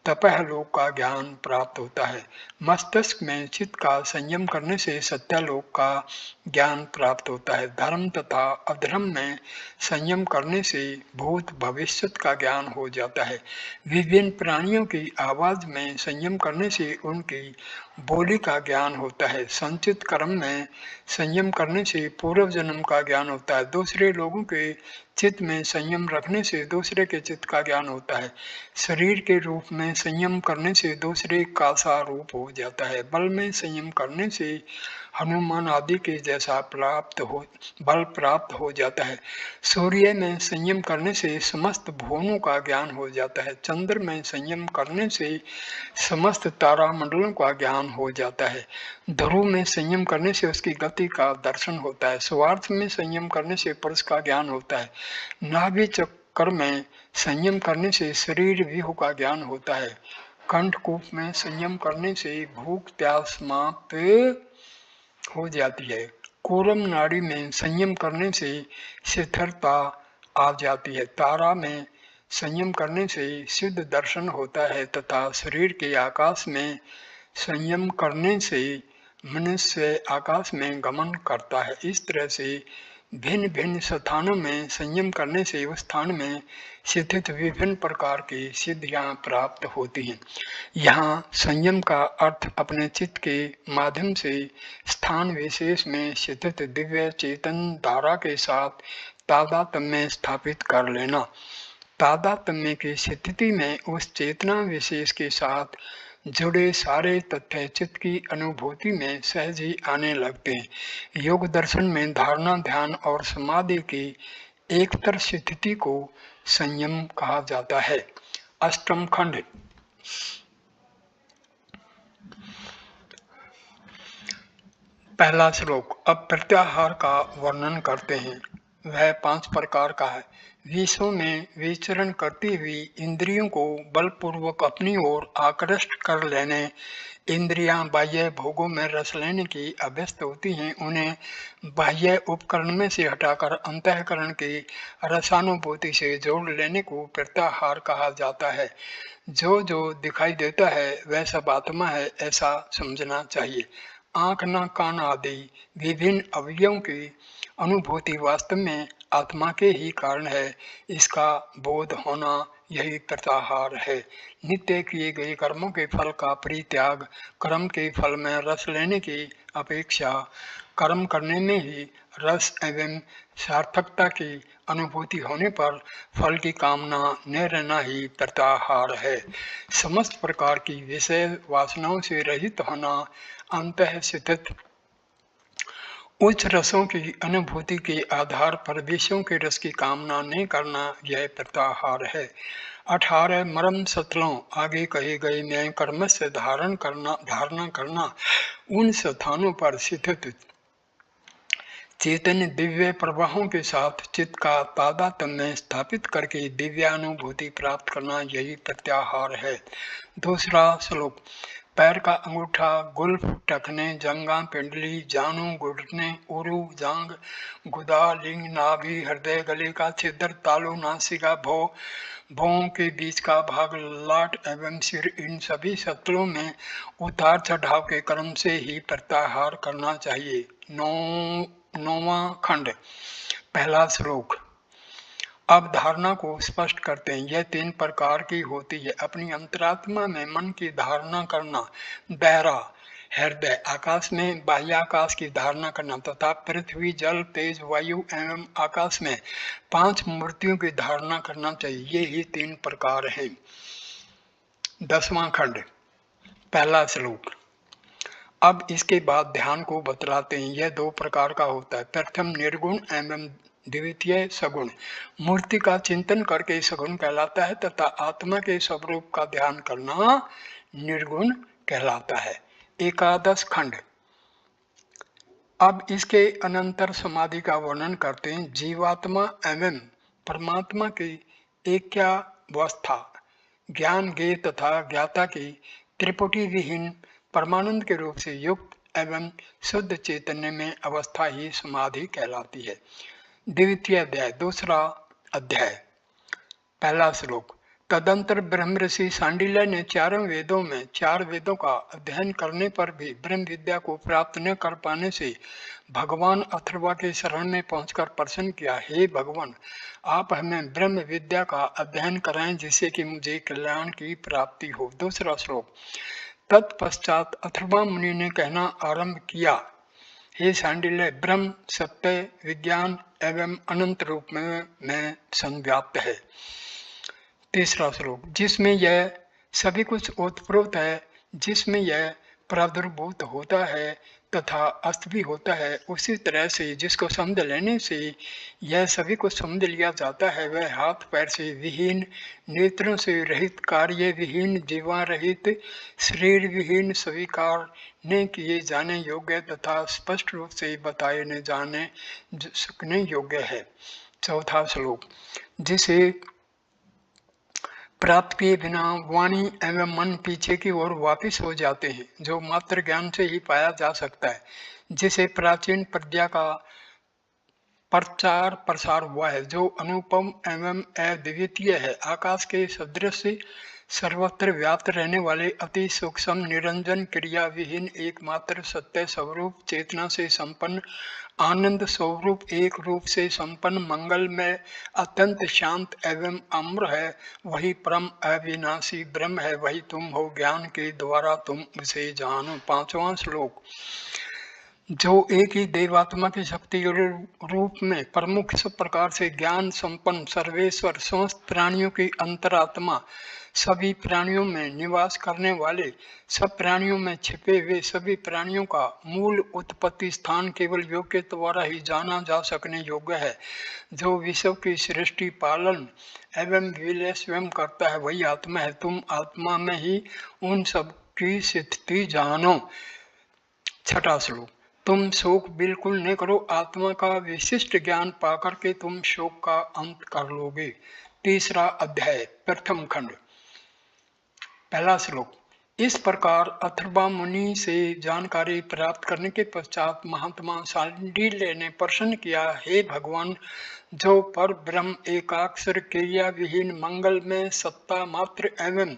तपह लोक का ज्ञान प्राप्त होता है। मस्तिष्क में चित्त का संयम करने से सत्यालोक का ज्ञान प्राप्त होता है। धर्म तथा अधर्म में संयम करने से भूत भविष्यत का ज्ञान हो जाता है। विभिन्न प्राणियों की आवाज में संयम करने से उनकी बोली का ज्ञान होता है। संचित कर्म में संयम करने से पूर्व जन्म का ज्ञान होता है। दूसरे लोगों के चित्त में संयम रखने से दूसरे के चित्त का ज्ञान होता है। शरीर के रूप में संयम करने से दूसरे का सा रूप हो जाता है। बल में संयम करने से हनुमान आदि के जैसा बल प्राप्त हो जाता है। सूर्य में संयम करने से समस्त भुवनों का ज्ञान हो जाता है। चंद्र में संयम करने से समस्त तारामंडलों का ज्ञान हो जाता है। ध्रुव में संयम करने से उसकी गति का दर्शन होता है। स्वार्थ में संयम करने से पुरुष का ज्ञान होता है। नाभि चक्र में संयम करने से शरीर व्यूह का ज्ञान होता है। कंठकूप में संयम करने से भूख प्यास समाप्त हो जाती है। कोरम नाड़ी में संयम करने से स्थिरता आ जाती है। तारा में संयम करने से सिद्ध दर्शन होता है तथा शरीर के आकाश में संयम करने से मनुष्य आकाश में गमन करता है। इस तरह से भिन्न भिन्न स्थानों में संयम करने से उस स्थान में स्थित विभिन्न प्रकार की सिद्धियां प्राप्त होती हैं। यहाँ संयम का अर्थ अपने चित्त के माध्यम से स्थान विशेष में स्थित दिव्य चेतन धारा के साथ तादात्म्य स्थापित कर लेना। तादात्म्य की स्थिति में उस चेतना विशेष के साथ जुड़े सारे तथ्य चित्त की अनुभूति में सहज ही आने लगते हैं। योग दर्शन में धारणा ध्यान और समाधि की एकतर स्थिति को संयम कहा जाता है। अष्टम खंड। पहला श्लोक। अब प्रत्याहार का वर्णन करते हैं। वह 5 प्रकार का है। विश्व में विचरण करती हुई इंद्रियों को बलपूर्वक अपनी ओर आकृष्ट कर लेने, इंद्रियां बाह्य भोगों में रस लेने की अभ्यस्त होती हैं। उन्हें बाह्य उपकरण में से हटाकर अंतःकरण की रसानुभूति से जोड़ लेने को प्रत्याहार कहा जाता है। जो जो दिखाई देता है वह सब आत्मा है, ऐसा समझना चाहिए। आंख नाक कान आदि विभिन्न अवयवों की अनुभूति वास्तव में आत्मा के ही कारण है। इसका बोध होना यही प्रत्याहार है। नित्य किए गए कर्मों के फल का परित्याग, कर्म के फल में रस लेने की अपेक्षा कर्म करने में ही रस एवं सार्थकता की अनुभूति होने पर फल की कामना न रहना ही प्रत्याहार है। समस्त प्रकार की विषय वासनाओं से रहित होना, अंतः स्थित उच्च रसों की अनुभूति के आधार पर विषयों के रस की कामना नहीं करना, यह प्रत्याहार है। 18 मर्म सतलों आगे कहे गए न्याय कर्म से धारणा करना, उन स्थानों पर स्थित चैतन्य दिव्य प्रवाहों के साथ चित्त का तादात्म्य स्थापित करके दिव्यानुभूति प्राप्त करना, यही प्रत्याहार है। दूसरा श्लोक। पैर का अंगूठा, गुल्फ, टखने, जंगा, पिंडली, जानू, घुटने, उरु, जांग, गुदा, लिंग, नाभि, हृदय, गले का छिद्र, तालु, नासिका, भौं के बीच का भाग, लाट एवं सिर, इन सभी शत्रुओं में उतार चढ़ाव के क्रम से ही प्रत्याहार करना चाहिए। 9वां खंड। पहला श्लोक। अब धारणा को स्पष्ट करते हैं। यह 3 प्रकार की होती है। अपनी अंतरात्मा में मन की धारणा करना, बहरा हृदय, आकाश में बाह्याकाश की धारणा करना तथा पृथ्वी, जल, तेज, वायु एवं आकाश में 5 मूर्तियों की धारणा करना चाहिए। ये ही 3 प्रकार हैं। 10वां खंड, पहला श्लोक। अब इसके बाद ध्यान को बतलाते हैं। यह 2 प्रकार का होता है। प्रथम निर्गुण एवं द्वितीय सगुण। मूर्ति का चिंतन करके सगुण कहलाता है तथा आत्मा के स्वरूप का ध्यान करना निर्गुण कहलाता है। 11 खंड। अब इसके अनंतर समाधि का वर्णन करते हैं। जीवात्मा एवं परमात्मा की ऐक्यावस्था, ज्ञान ज्ञेय तथा ज्ञाता की त्रिपुटी विहीन परमानंद के रूप से युक्त एवं शुद्ध चैतन्य में अवस्था ही समाधि कहलाती है। द्वितीय अध्याय, दूसरा अध्याय, पहला श्लोक। तदंतर ब्रह्म ऋषि सांडिल्य ने 4 वेदों में 4 वेदों का अध्ययन करने पर भी ब्रह्म विद्या को प्राप्त न कर पाने से भगवान अथर्वा के शरण में पहुंचकर प्रश्न किया, हे भगवान, आप हमें ब्रह्म विद्या का अध्ययन कराएं जिससे कि मुझे कल्याण की प्राप्ति हो। दूसरा श्लोक। तत्पश्चात अथर्वा मुनि ने कहना आरंभ किया, हे सांडिल्य, ब्रह्म सत्य, विज्ञान एवं अनंत रूप में संव्याप्त है। तीसरा श्लोक। जिसमें यह सभी कुछ ओतप्रोत है, जिसमें यह प्रादुर्भूत होता है तथा अस्त भी होता है, उसी तरह से जिसको समझ लेने से यह सभी कुछ समझ लिया जाता है, वह हाथ पैर से विहीन, नेत्रों से रहित, कार्य विहीन, जीवा रहित, शरीर विहीन, स्वीकार न किए जाने योग्य तथा स्पष्ट रूप से बताए न जाने सकने योग्य है। चौथा श्लोक। जिसे प्राप्त किए बिना वाणी एवं मन पीछे की ओर वापिस हो जाते हैं, जो मात्र ज्ञान से ही पाया जा सकता है, जिसे प्राचीन प्रज्ञा का प्रचार प्रसार हुआ है, जो अनुपम एवं अद्वितीय है, आकाश के सदृश सर्वत्र व्याप्त रहने वाले अति सूक्ष्म निरंजन क्रिया विहीन एकमात्र सत्य स्वरूप चेतना से संपन्न आनंद स्वरूप एक रूप से संपन्न मंगल में अत्यंत शांत एवं अम्र है, वही परम अविनाशी ब्रह्म है, वही तुम हो, ज्ञान के द्वारा तुम उसे जानो। 5वां श्लोक। जो एक ही देवात्मा की शक्ति रूप में प्रमुख सब प्रकार से ज्ञान संपन्न सर्वेश्वर समस्त प्राणियों की अंतरात्मा, सभी प्राणियों में निवास करने वाले, सब प्राणियों में छिपे हुए, सभी प्राणियों का मूल उत्पत्ति स्थान केवल योग के द्वारा ही जाना जा सकने योग्य है, जो विश्व की सृष्टि पालन एवं विलय स्वयं करता है, वही आत्मा है। तुम आत्मा में ही उन सब की स्थिति जानो। 6वां श्लोक। तुम शोक बिल्कुल न करो, आत्मा का विशिष्ट ज्ञान पाकर के तुम शोक का अंत कर लोगे। तीसरा अध्याय, प्रथम खंड, पहला श्लोक। इस प्रकार अथर्वा मुनि से जानकारी प्राप्त करने के पश्चात महात्मा सांडिल्य ने प्रश्न किया, हे भगवान, जो पर ब्रह्म एकाक्षर क्रिया विहीन मंगल में सत्ता मात्र एवं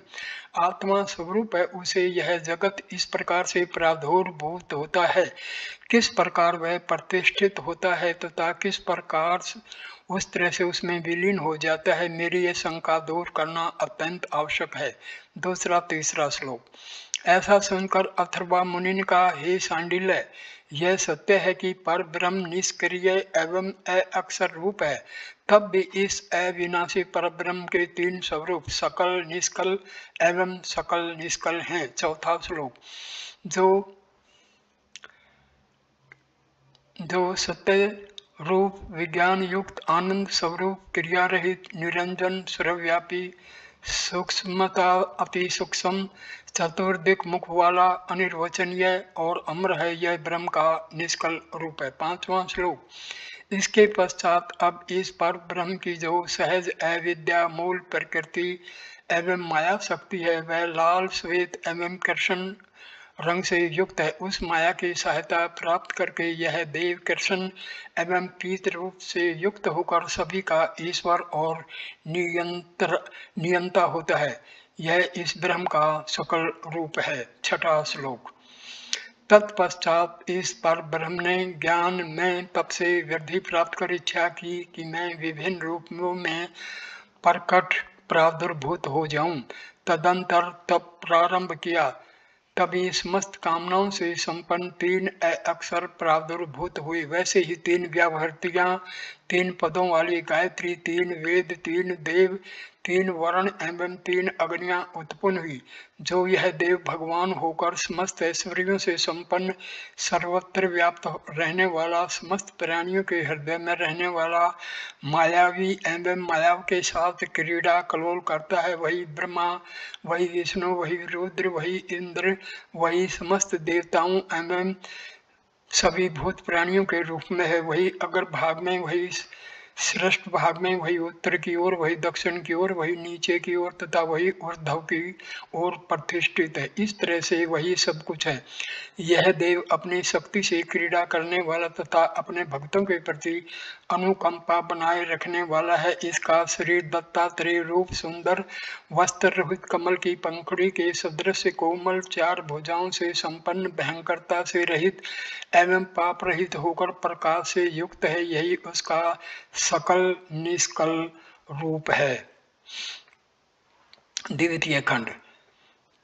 आत्मा स्वरूप है, उसे यह जगत इस प्रकार से प्रादुर्भूत होता है, किस प्रकार वह प्रतिष्ठित होता है तथा किस प्रकार उस तरह से उसमें विलीन हो जाता है, मेरी यह शंका दूर करना अत्यंत आवश्यक है। दूसरा तीसरा श्लोक। ऐसा सुनकर अथर्वा मुनि ने कहा, हे सांडिल्य, यह सत्य है कि पर ब्रह्म निष्क्रिय एवं अक्षर रूप है, तब भी इस अविनाशी पर ब्रह्म के 3 स्वरूप सकल, निष्कल एवं सकल निष्कल हैं। चौथा श्लोक। जो सत्य रूप विज्ञान युक्त आनंद स्वरूप क्रिया रहित निरंजन सर्वव्यापी सूक्ष्मता अति सूक्ष्म चतुर्दिक मुख वाला अनिर्वचनीय और अमर है, यह ब्रह्म का निष्कल रूप है। 5वां श्लोक। इसके पश्चात अब इस पर ब्रह्म की जो सहज अविद्या मूल प्रकृति एवं माया शक्ति है, वह लाल श्वेत एवं कृष्ण रंग से युक्त है, उस माया की सहायता प्राप्त करके यह देव कृष्ण एवं पीत रूप से युक्त होकर सभी का ईश्वर और नियंता होता है, यह इस ब्रह्म का सकल रूप है। 6वां श्लोक। तत्पश्चात इस पर ब्रह्म ने ज्ञान में तब से वृद्धि प्राप्त कर इच्छा की कि मैं विभिन्न रूपों में प्रकट प्रादुर्भूत हो जाऊं। तदंतर तप प्रारंभ किया, तभी समस्त कामनाओं से संपन्न 3 अक्षर प्रादुर्भूत हुए। वैसे ही 3 व्यावृत्तियां, 3 पदों वाली गायत्री, 3 वेद, 3 देव, 3 वर्ण एवं 3 अग्नियां उत्पन्न हुई। जो यह देव भगवान होकर समस्त ऐश्वर्यों से संपन्न, सर्वत्र व्याप्त रहने वाला, समस्त प्राणियों के हृदय में रहने वाला, मायावी एवं माया के साथ क्रीड़ा कलोल करता है, वही ब्रह्मा, वही विष्णु, वही रुद्र, वही इंद्र, वही समस्त देवताओं एवं सभी भूत प्राणियों के रूप में है। वही अग्र भाग में, वही श्रेष्ठ भाग में, वही उत्तर की ओर, वही दक्षिण की ओर, वही नीचे की ओर तथा वही ऊर्ध्व की ओर प्रतिष्ठित है। इस तरह से वही सब कुछ है। यह देव अपनी शक्ति से क्रीड़ा करने वाला तथा अपने भक्तों के प्रति अनुकंपा बनाए रखने वाला है। इसका शरीर दत्तात्रेय रूप, सुंदर वस्त्र रहित कमल की पंखुड़ी के सदृश कोमल, 4 भुजाओं से संपन्न, भयंकरता से रहित एवं पाप रहित होकर प्रकाश से युक्त है। यही उसका सकल निष्कल रूप है। द्वितीय खंड,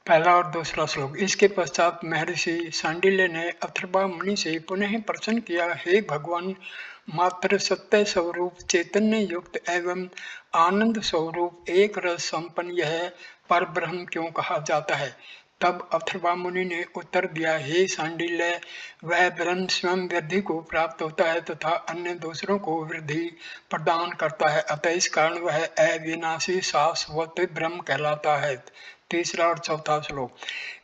पहला और दूसरा श्लोक। इसके पश्चात महर्षि सांडिल्य ने अथर्वा मुनि से पुनः प्रश्न किया, हे भगवान, मात्र सत्य स्वरूप, चैतन्य युक्त एवं आनंद स्वरूप, एक रस संपन्न यह पर ब्रह्म क्यों कहा जाता है? तब अथर्वा मुनि ने उत्तर दिया, हे सांडिल्य, वह ब्रह्म स्वयं वृद्धि को प्राप्त होता है तथा अन्य दूसरों को वृद्धि प्रदान करता है, अतः इस कारण वह अविनाशी शाश्वत ब्रह्म कहलाता है। तीसरा और चौथा श्लोक।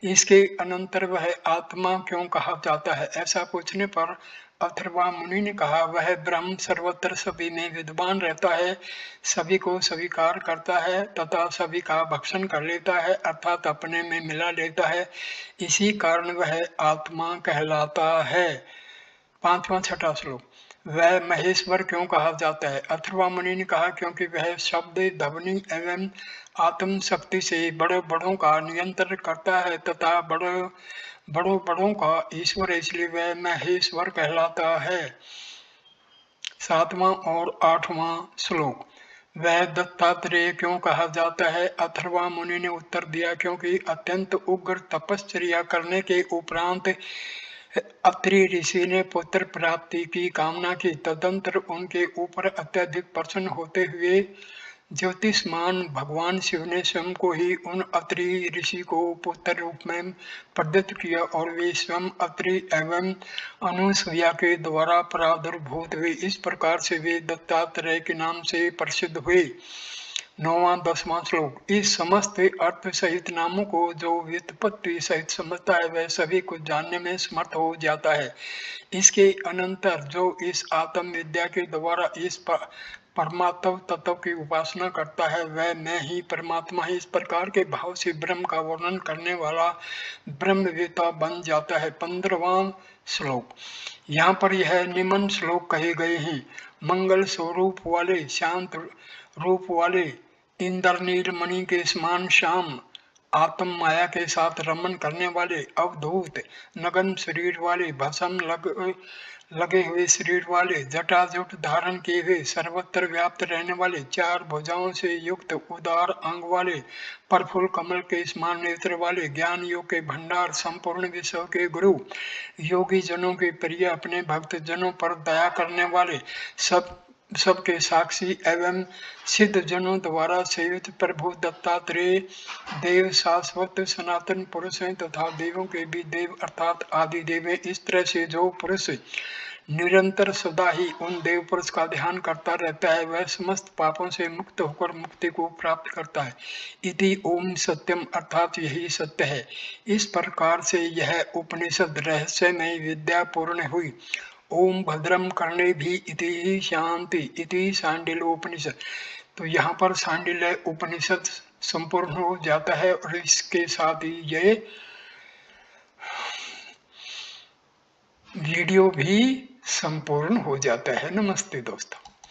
इसके अनंतर वह आत्मा क्यों कहा जाता है? ऐसा पूछने पर अथर्वा मुनि ने कहा, वह ब्रह्म सर्वत्र सभी में विद्वान रहता है, सभी को स्वीकार करता है तथा सभी का भक्षण कर लेता है, अर्थात अपने में मिला लेता है, इसी कारण वह आत्मा कहलाता है। पांचवा छठा श्लोक। वह महेश्वर क्यों कहा जाता है? अथर्वा मुनि ने कहा, क्योंकि वह शब्द, ध्वनि एवं आत्म शक्ति से बड़े बड़ों का नियंत्रण करता है तथा बड़ों का ईश्वर, इसलिए वह महेश्वर कहलाता है। सातवां और आठवां श्लोक। वह दत्तात्रेय क्यों कहा जाता है? अथर्वा मुनि ने उत्तर दिया, क्योंकि अत्यंत उग्र तपश्चर्या करने के उपरांत अत्रि ऋषि ने पुत्र प्राप्ति की कामना की। तदंतर उनके ऊपर अत्यधिक प्रसन्न होते हुए ज्योतिष्मान भगवान शिव ने स्वयं को ही उन अत्रि ऋषि को पुत्र रूप में प्रदत्त किया और वे स्वयं अत्रि एवं अनुसुईया के द्वारा प्रादुर्भूत हुए। इस प्रकार से वे दत्तात्रेय के नाम से प्रसिद्ध हुए। 9वां 10वां श्लोक। इस समस्त अर्थ सहित नामों को जो व्युत्पत्ति सहित समझता है वह सभी कुछ जानने में समर्थ हो जाता है। इसके अनंतर जो इस आत्म विद्या के द्वारा इस परमात्म तत्व की उपासना करता है वह मैं ही परमात्मा ही, इस प्रकार के भाव से ब्रह्म का वर्णन करने वाला ब्रह्मवेत्ता बन जाता है। 15वां श्लोक। यहाँ पर यह निम्न श्लोक कहे गए हैं। मंगल स्वरूप वाले, शांत रूप वाले, इंद्रनील मणि के समान श्याम, आत्म माया के साथ रमन करने वाले, अवधूत नगन शरीर वाले, भस्म लगे हुए शरीर वाले, जटाजुट धारण किए हुए, सर्वत्र व्याप्त रहने वाले, 4 भुजाओं से युक्त उदार अंग वाले, प्रफुल्ल कमल के समान नेत्र वाले, ज्ञान योग के भंडार, संपूर्ण विश्व के गुरु, योगी जनों के प्रिय, अपने भक्त जनों पर दया करने वाले, सबके साक्षी एवं सिद्ध जनों द्वारा सेवित प्रभु दत्तात्रेय देव शाश्वत सनातन पुरुष हैं तथा देवों के भी देव अर्थात आदि देव हैं। इस तरह से जो पुरुष निरंतर सदा ही उन देव पुरुष का ध्यान करता रहता है वह समस्त पापों से मुक्त होकर मुक्ति को प्राप्त करता है। इति ओम सत्यम अर्थात यही सत्य है। इस प्रकार से यह उपनिषद रहस्यमय विद्या पूर्ण हुई। ओम भद्रम कर्णे भी इति शांति इति सांडिल्योपनिषद। तो यहाँ पर सांडिल्य उपनिषद संपूर्ण हो जाता है और इसके साथ ही ये वीडियो भी संपूर्ण हो जाता है। नमस्ते दोस्तों।